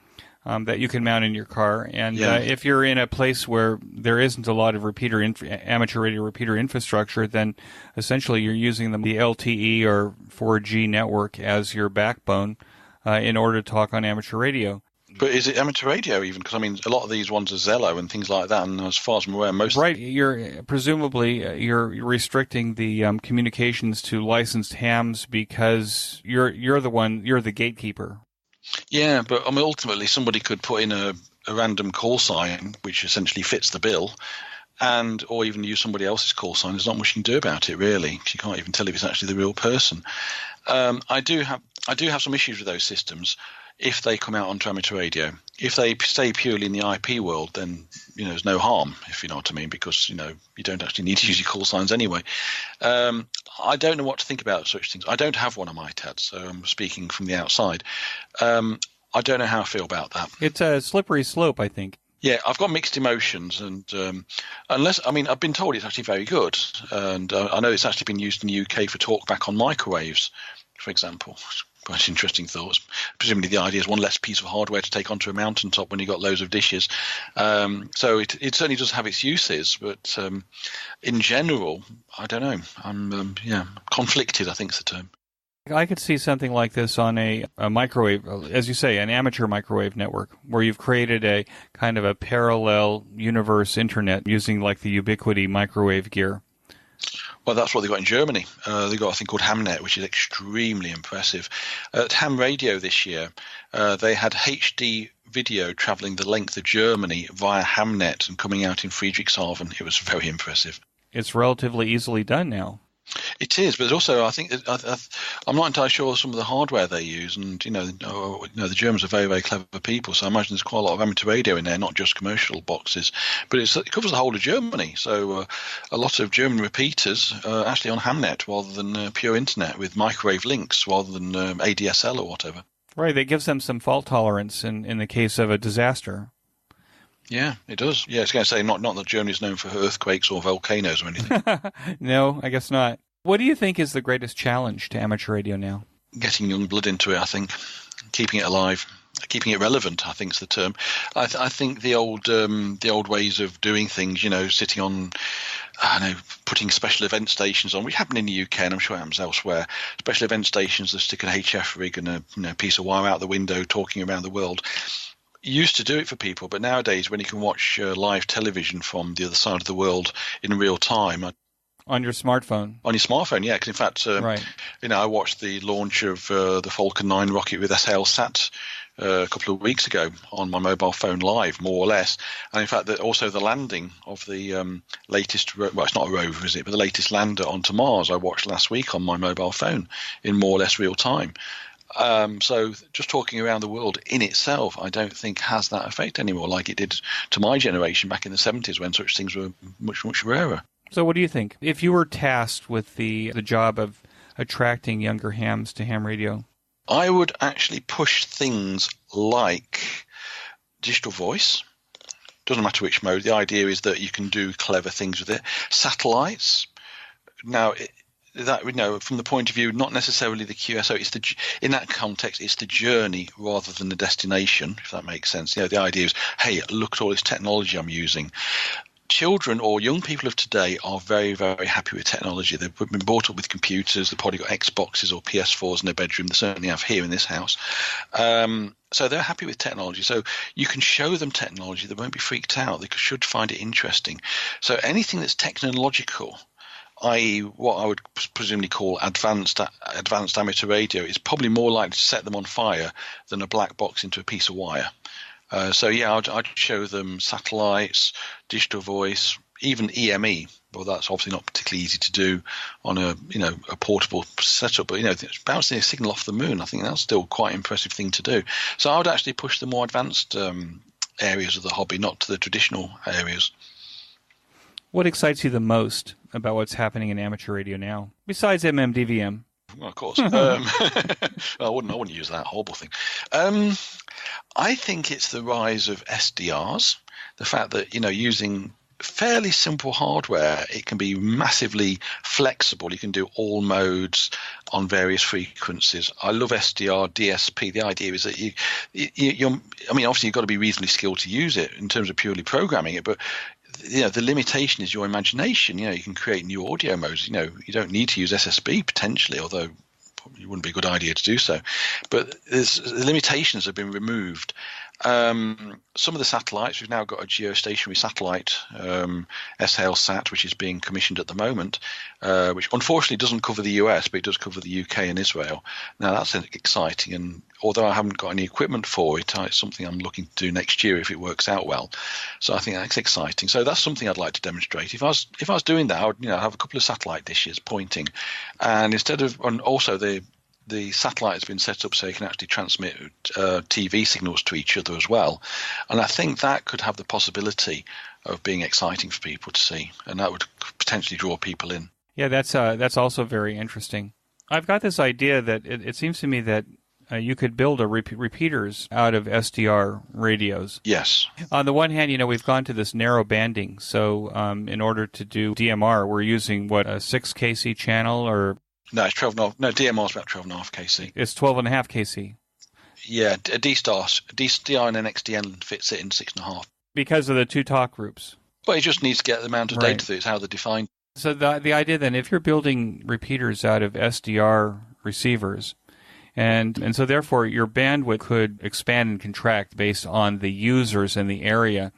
Speaker 1: that you can mount in your car. And if you're in a place where there isn't a lot of amateur radio repeater infrastructure, then essentially you're using the LTE or 4G network as your backbone in order to talk on amateur radio.
Speaker 2: But is it amateur radio even? Because, a lot of these ones are Zello and things like that, and as far as I'm aware, most...
Speaker 1: Right. You're restricting the communications to licensed hams because you're the gatekeeper.
Speaker 2: Yeah, but ultimately somebody could put in a random call sign, which essentially fits the bill, or even use somebody else's call sign. There's not much you can do about it, really, because you can't even tell if it's actually the real person. I do have some issues with those systems if they come out onto amateur radio. If they stay purely in the IP world, then there's no harm, if you know what I mean, because you don't actually need to use your call signs anyway. I don't know what to think about such things. I don't have one on my TAD, so I'm speaking from the outside. I don't know how I feel about that.
Speaker 1: It's a slippery slope, I think.
Speaker 2: Yeah, I've got mixed emotions, and I've been told it's actually very good, and I know it's actually been used in the UK for talkback on microwaves, for example. Quite interesting thoughts. Presumably the idea is one less piece of hardware to take onto a mountaintop when you've got loads of dishes. So it certainly does have its uses, but in general, I don't know. I'm conflicted, I think is the term.
Speaker 1: I could see something like this on a microwave, as you say, an amateur microwave network, where you've created a kind of a parallel universe internet using like the Ubiquiti microwave gear.
Speaker 2: Well, that's what they got in Germany. They got a thing called Hamnet, which is extremely impressive. At Ham Radio this year, they had HD video traveling the length of Germany via Hamnet and coming out in Friedrichshafen. It was very impressive.
Speaker 1: It's relatively easily done now.
Speaker 2: It is, but also I think I'm not entirely sure some of the hardware they use, and the Germans are very, very clever people, so I imagine there's quite a lot of amateur radio in there, not just commercial boxes. But it covers the whole of Germany, so a lot of German repeaters are actually on Hamnet rather than pure internet with microwave links rather than ADSL or whatever.
Speaker 1: Right, that gives them some fault tolerance in the case of a disaster.
Speaker 2: Yeah, it does. Yeah, it's going to say not that Germany is known for earthquakes or volcanoes or anything.
Speaker 1: No, I guess not. What do you think is the greatest challenge to amateur radio now?
Speaker 2: Getting young blood into it, I think. Keeping it alive. Keeping it relevant, I think is the term. I think the old ways of doing things, sitting on, putting special event stations on, which happen in the UK and I'm sure it happens elsewhere. Special event stations that stick an HF rig and a piece of wire out the window talking around the world. Used to do it for people, but nowadays when you can watch live television from the other side of the world in real time
Speaker 1: on your smartphone.
Speaker 2: On your smartphone, yeah. Because in fact,
Speaker 1: right.
Speaker 2: I watched the launch of the Falcon 9 rocket with SALSat a couple of weeks ago on my mobile phone live, more or less. And in fact, also the landing of the latest, well, it's not a rover, is it? But the latest lander onto Mars I watched last week on my mobile phone in more or less real time. So just talking around the world in itself, I don't think has that effect anymore like it did to my generation back in the 70s when such things were much, much rarer.
Speaker 1: So what do you think? If you were tasked with the job of attracting younger hams to ham radio?
Speaker 2: I would actually push things like digital voice. Doesn't matter which mode. The idea is that you can do clever things with it. Satellites. Now, from the point of view, not necessarily the QSO. In that context, it's the journey rather than the destination, if that makes sense. The idea is, hey, look at all this technology I'm using. Children or young people of today are very, very happy with technology. They've been brought up with computers. They've probably got Xboxes or PS4s in their bedroom. They certainly have here in this house. So they're happy with technology. So you can show them technology. They won't be freaked out. They should find it interesting. So anything that's technological, i.e. what I would presumably call advanced amateur radio, is probably more likely to set them on fire than a black box into a piece of wire. I'd show them satellites, digital voice, even EME. Well, that's obviously not particularly easy to do on a portable setup, but bouncing a signal off the moon, I think that's still quite an impressive thing to do. So I would actually push the more advanced areas of the hobby, not to the traditional areas.
Speaker 1: What excites you the most about what's happening in amateur radio now, besides MMDVM?
Speaker 2: Well, of course. I wouldn't use that horrible thing. I think it's the rise of SDRs. The fact that using fairly simple hardware, it can be massively flexible. You can do all modes on various frequencies. I love SDR, DSP. The idea is that obviously you've got to be reasonably skilled to use it in terms of purely programming it, but the limitation is your imagination. You can create new audio modes. You don't need to use SSB potentially, although it wouldn't be a good idea to do so. But the limitations have been removed. Some of the satellites, we've now got a geostationary satellite, SALSat, which is being commissioned at the moment, which unfortunately doesn't cover the US, but it does cover the UK and Israel. Now that's exciting, and although I haven't got any equipment for it, it's something I'm looking to do next year if it works out well. So I think that's exciting. So that's something I'd like to demonstrate. If I was doing that, I would have a couple of satellite dishes pointing, and also the satellite has been set up so you can actually transmit TV signals to each other as well. And I think that could have the possibility of being exciting for people to see, and that would potentially draw people in.
Speaker 1: Yeah, that's also very interesting. I've got this idea that it seems to me that you could build repeaters out of SDR radios.
Speaker 2: Yes.
Speaker 1: On the one hand, we've gone to this narrow banding. So in order to do DMR, we're using, a 6 kC channel or...
Speaker 2: No, it's 12.5. No, DMR is about 12.5 kC.
Speaker 1: It's 12.5 kC.
Speaker 2: Yeah, a D-Star and an XDN fits it in 6.5.
Speaker 1: Because of the two talk groups.
Speaker 2: Well, it just needs to get the amount of data through. It's how they're defined.
Speaker 1: So the idea then, if you're building repeaters out of SDR receivers, and so therefore your bandwidth could expand and contract based on the users in the area,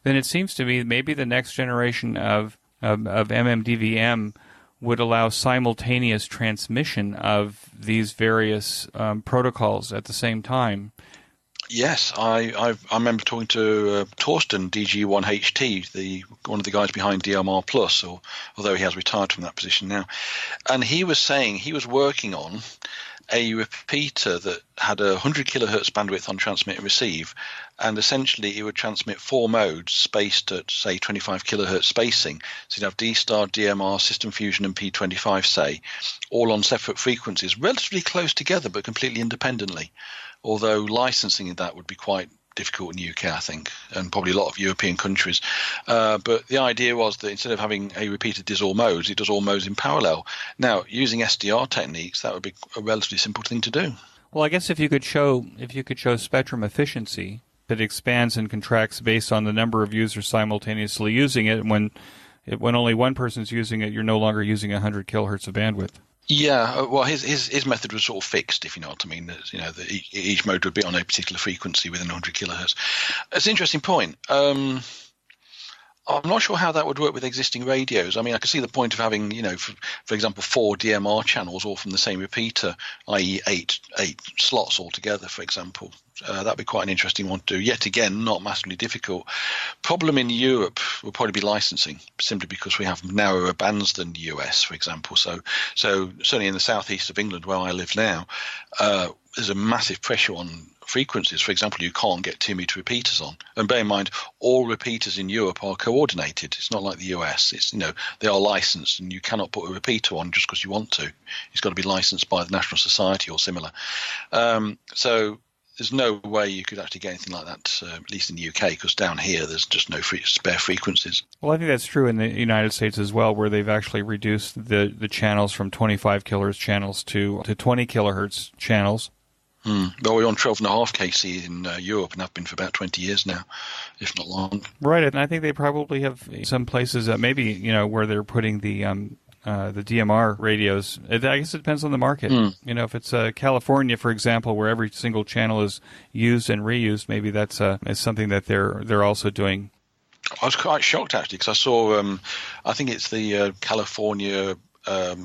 Speaker 1: then it seems to me maybe the next generation of MMDVM would allow simultaneous transmission of these various protocols at the same time.
Speaker 2: Yes, I remember talking to Torsten, DG1HT, one of the guys behind DMR Plus, although he has retired from that position now. And he was saying he was working on a repeater that had 100 kilohertz bandwidth on transmit and receive, and essentially it would transmit 4 modes spaced at, say, 25 kilohertz spacing. So you'd have D-Star, DMR, System Fusion, and P25, say, all on separate frequencies, relatively close together but completely independently. Although licensing that would be quite difficult in the UK, I think, and probably a lot of European countries. But the idea was that instead of having a repeater does all modes, it does all modes in parallel. Now, using SDR techniques, that would be a relatively simple thing to do.
Speaker 1: Well, I guess if you could show spectrum efficiency that expands and contracts based on the number of users simultaneously using it, when only one person's using it, you're no longer using 100 kilohertz of bandwidth.
Speaker 2: Yeah, well, his method was sort of fixed, if you know what I mean. That, each mode would be on a particular frequency within 100 kilohertz. It's an interesting point. I'm not sure how that would work with existing radios. I mean, I could see the point of having, for example, 4 DMR channels all from the same repeater, i.e. eight slots altogether, for example. That'd be quite an interesting one to do. Yet again, not massively difficult. Problem in Europe will probably be licensing, simply because we have narrower bands than the US, for example. So certainly in the southeast of England, where I live now, there's a massive pressure on frequencies. For example, you can't get 2-meter repeaters on. And bear in mind, all repeaters in Europe are coordinated. It's not like the US. It's they are licensed, and you cannot put a repeater on just because you want to. It's got to be licensed by the National Society or similar. So there's no way you could actually get anything like that, at least in the UK, because down here there's just no spare frequencies.
Speaker 1: Well, I think that's true in the United States as well, where they've actually reduced the channels from 25 kilohertz channels to 20 kilohertz channels.
Speaker 2: Well, we're on 12.5 kC in Europe and have been for about 20 years now, if not long.
Speaker 1: Right, and I think they probably have some places that maybe, where they're putting the DMR radios. I guess it depends on the market. If it's California, for example, where every single channel is used and reused, maybe that's something that they're also doing.
Speaker 2: I was quite shocked, actually, because I saw, I think it's the California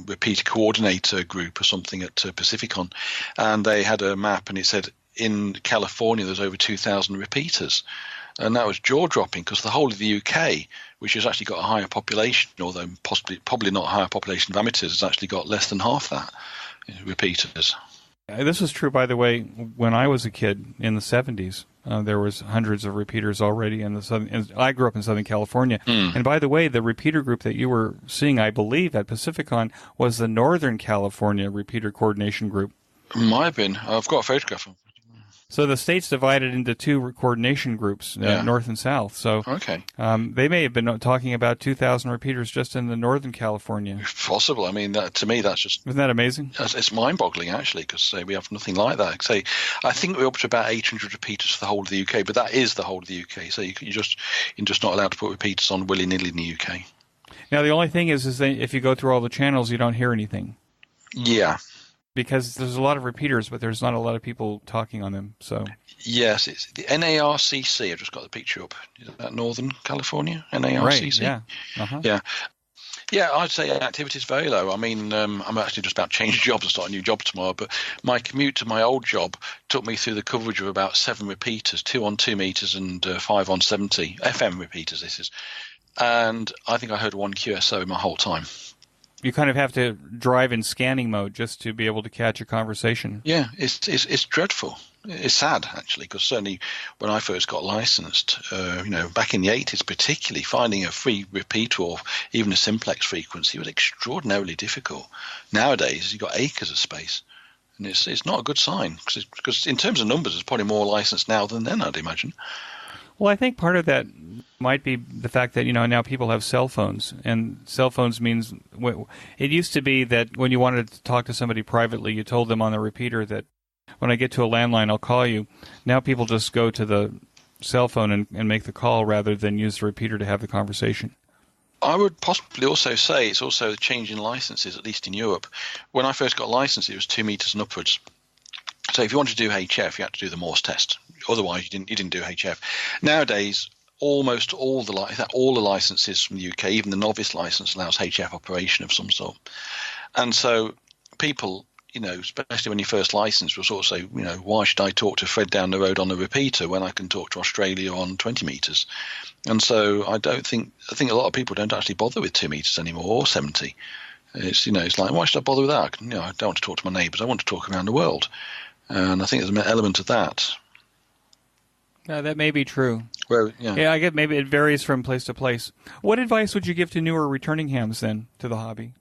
Speaker 2: repeater coordinator group or something at Pacificon, and they had a map and it said in California there's over 2,000 repeaters, and that was jaw-dropping because the whole of the UK, which has actually got a higher population, although probably not a higher population of amateurs, has actually got less than half that repeaters.
Speaker 1: This was true, by the way, when I was a kid in the 70s. There was hundreds of repeaters already in the southern. And I grew up in Southern California, and by the way, the repeater group that you were seeing, I believe, at Pacificon was the Northern California Repeater Coordination Group.
Speaker 2: Might have been. I've got a photograph of.
Speaker 1: So the state's divided into 2 coordination groups, north and south. So
Speaker 2: okay.
Speaker 1: They may have been talking about 2,000 repeaters just in the Northern California.
Speaker 2: Possible. I mean, to me, that's just...
Speaker 1: Isn't that amazing?
Speaker 2: It's mind-boggling, actually, because we have nothing like that. I think we're up to about 800 repeaters for the whole of the UK, but that is the whole of the UK. So you're just not allowed to put repeaters on willy-nilly in the UK. Now,
Speaker 1: the only thing is that if you go through all the channels, you don't hear anything.
Speaker 2: Yeah.
Speaker 1: Because there's a lot of repeaters, but there's not a lot of people talking on them. So
Speaker 2: yes, it's the NARCC. I've just got the picture up. Is that Northern California? NARCC.
Speaker 1: Right, yeah.
Speaker 2: Yeah, I'd say activity is very low. I mean, I'm actually just about to change jobs and start a new job tomorrow, but my commute to my old job took me through the coverage of about 7 repeaters, 2 on 2 meters and 5 on 70 FM repeaters. This is, and I think I heard 1 QSO in my whole time.
Speaker 1: You kind of have to drive in scanning mode just to be able to catch a conversation.
Speaker 2: Yeah, it's dreadful. It's sad, actually, because certainly when I first got licensed, back in the 80s particularly, finding a free repeater or even a simplex frequency was extraordinarily difficult. Nowadays, you've got acres of space. And it's not a good sign, because in terms of numbers, there's probably more licensed now than then, I'd imagine.
Speaker 1: Well, I think part of that might be the fact that, now people have cell phones, and cell phones means it used to be that when you wanted to talk to somebody privately, you told them on the repeater that when I get to a landline, I'll call you. Now people just go to the cell phone and make the call rather than use the repeater to have the conversation.
Speaker 2: I would possibly also say it's also a change in licenses, at least in Europe. When I first got licensed, it was 2 meters and upwards. So if you wanted to do HF, you had to do the Morse test. Otherwise, you didn't do HF. Nowadays, almost all the licenses from the UK, even the novice license, allows HF operation of some sort. And so people, especially when you first licensed, will sort of say, why should I talk to Fred down the road on a repeater when I can talk to Australia on 20 meters? And so I think a lot of people don't actually bother with 2 meters anymore, or 70. It's like, why should I bother with that? I don't want to talk to my neighbours. I want to talk around the world. And I think there's an element of that.
Speaker 1: Yeah, that may be true.
Speaker 2: Well, yeah.
Speaker 1: I get maybe it varies from place to place. What advice would you give to newer returning hams then to the hobby?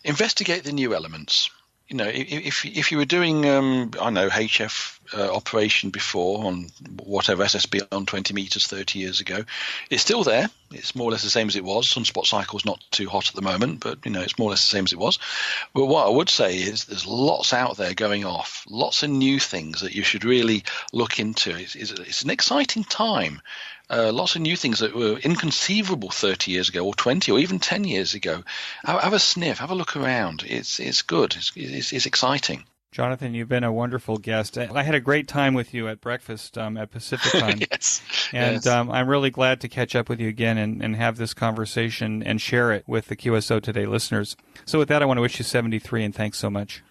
Speaker 2: Investigate the new elements. If you were doing, HF operation before on whatever SSB on 20 meters 30 years ago, it's still there. It's more or less the same as it was. Sunspot cycle's not too hot at the moment, but it's more or less the same as it was. But what I would say is there's lots out there going off, lots of new things that you should really look into. It's an exciting time. Lots of new things that were inconceivable 30 years ago or 20 or even 10 years ago. Have a sniff, have a look around. It's good. It's exciting.
Speaker 1: Jonathan, you've been a wonderful guest. I had a great time with you at breakfast at Pacific Time.
Speaker 2: Yes.
Speaker 1: And
Speaker 2: yes.
Speaker 1: I'm really glad to catch up with you again and have this conversation and share it with the QSO Today listeners. So with that, I want to wish you 73, and thanks so much.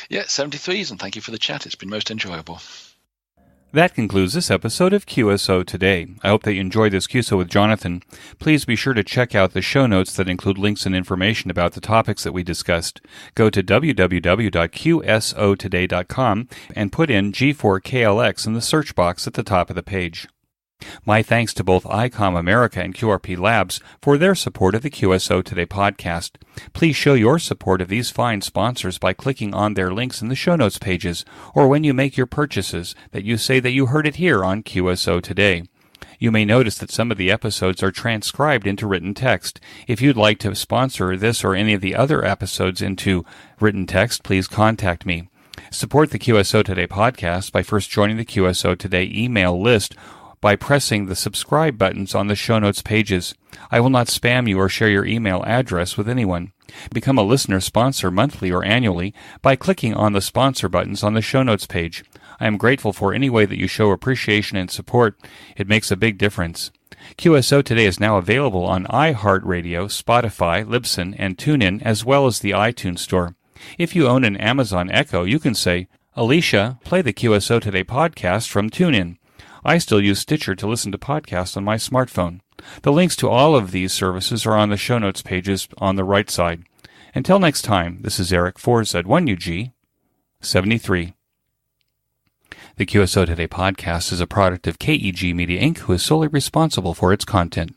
Speaker 2: Yeah, 73s, and thank you for the chat. It's been most enjoyable.
Speaker 1: That concludes this episode of QSO Today. I hope that you enjoyed this QSO with Jonathan. Please be sure to check out the show notes that include links and information about the topics that we discussed. Go to www.qsotoday.com and put in G4KLX in the search box at the top of the page. My thanks to both ICOM America and QRP Labs for their support of the QSO Today podcast. Please show your support of these fine sponsors by clicking on their links in the show notes pages, or when you make your purchases, that you say that you heard it here on QSO Today. You may notice that some of the episodes are transcribed into written text. If you'd like to sponsor this or any of the other episodes into written text, please contact me. Support the QSO Today podcast by first joining the QSO Today email list by pressing the subscribe buttons on the show notes pages. I will not spam you or share your email address with anyone. Become a listener sponsor monthly or annually by clicking on the sponsor buttons on the show notes page. I am grateful for any way that you show appreciation and support. It makes a big difference. QSO Today is now available on iHeartRadio, Spotify, Libsyn, and TuneIn, as well as the iTunes Store. If you own an Amazon Echo, you can say, Alicia, play the QSO Today podcast from TuneIn. I still use Stitcher to listen to podcasts on my smartphone. The links to all of these services are on the show notes pages on the right side. Until next time, this is Eric for Z1UG 73. The QSO Today podcast is a product of KEG Media Inc., who is solely responsible for its content.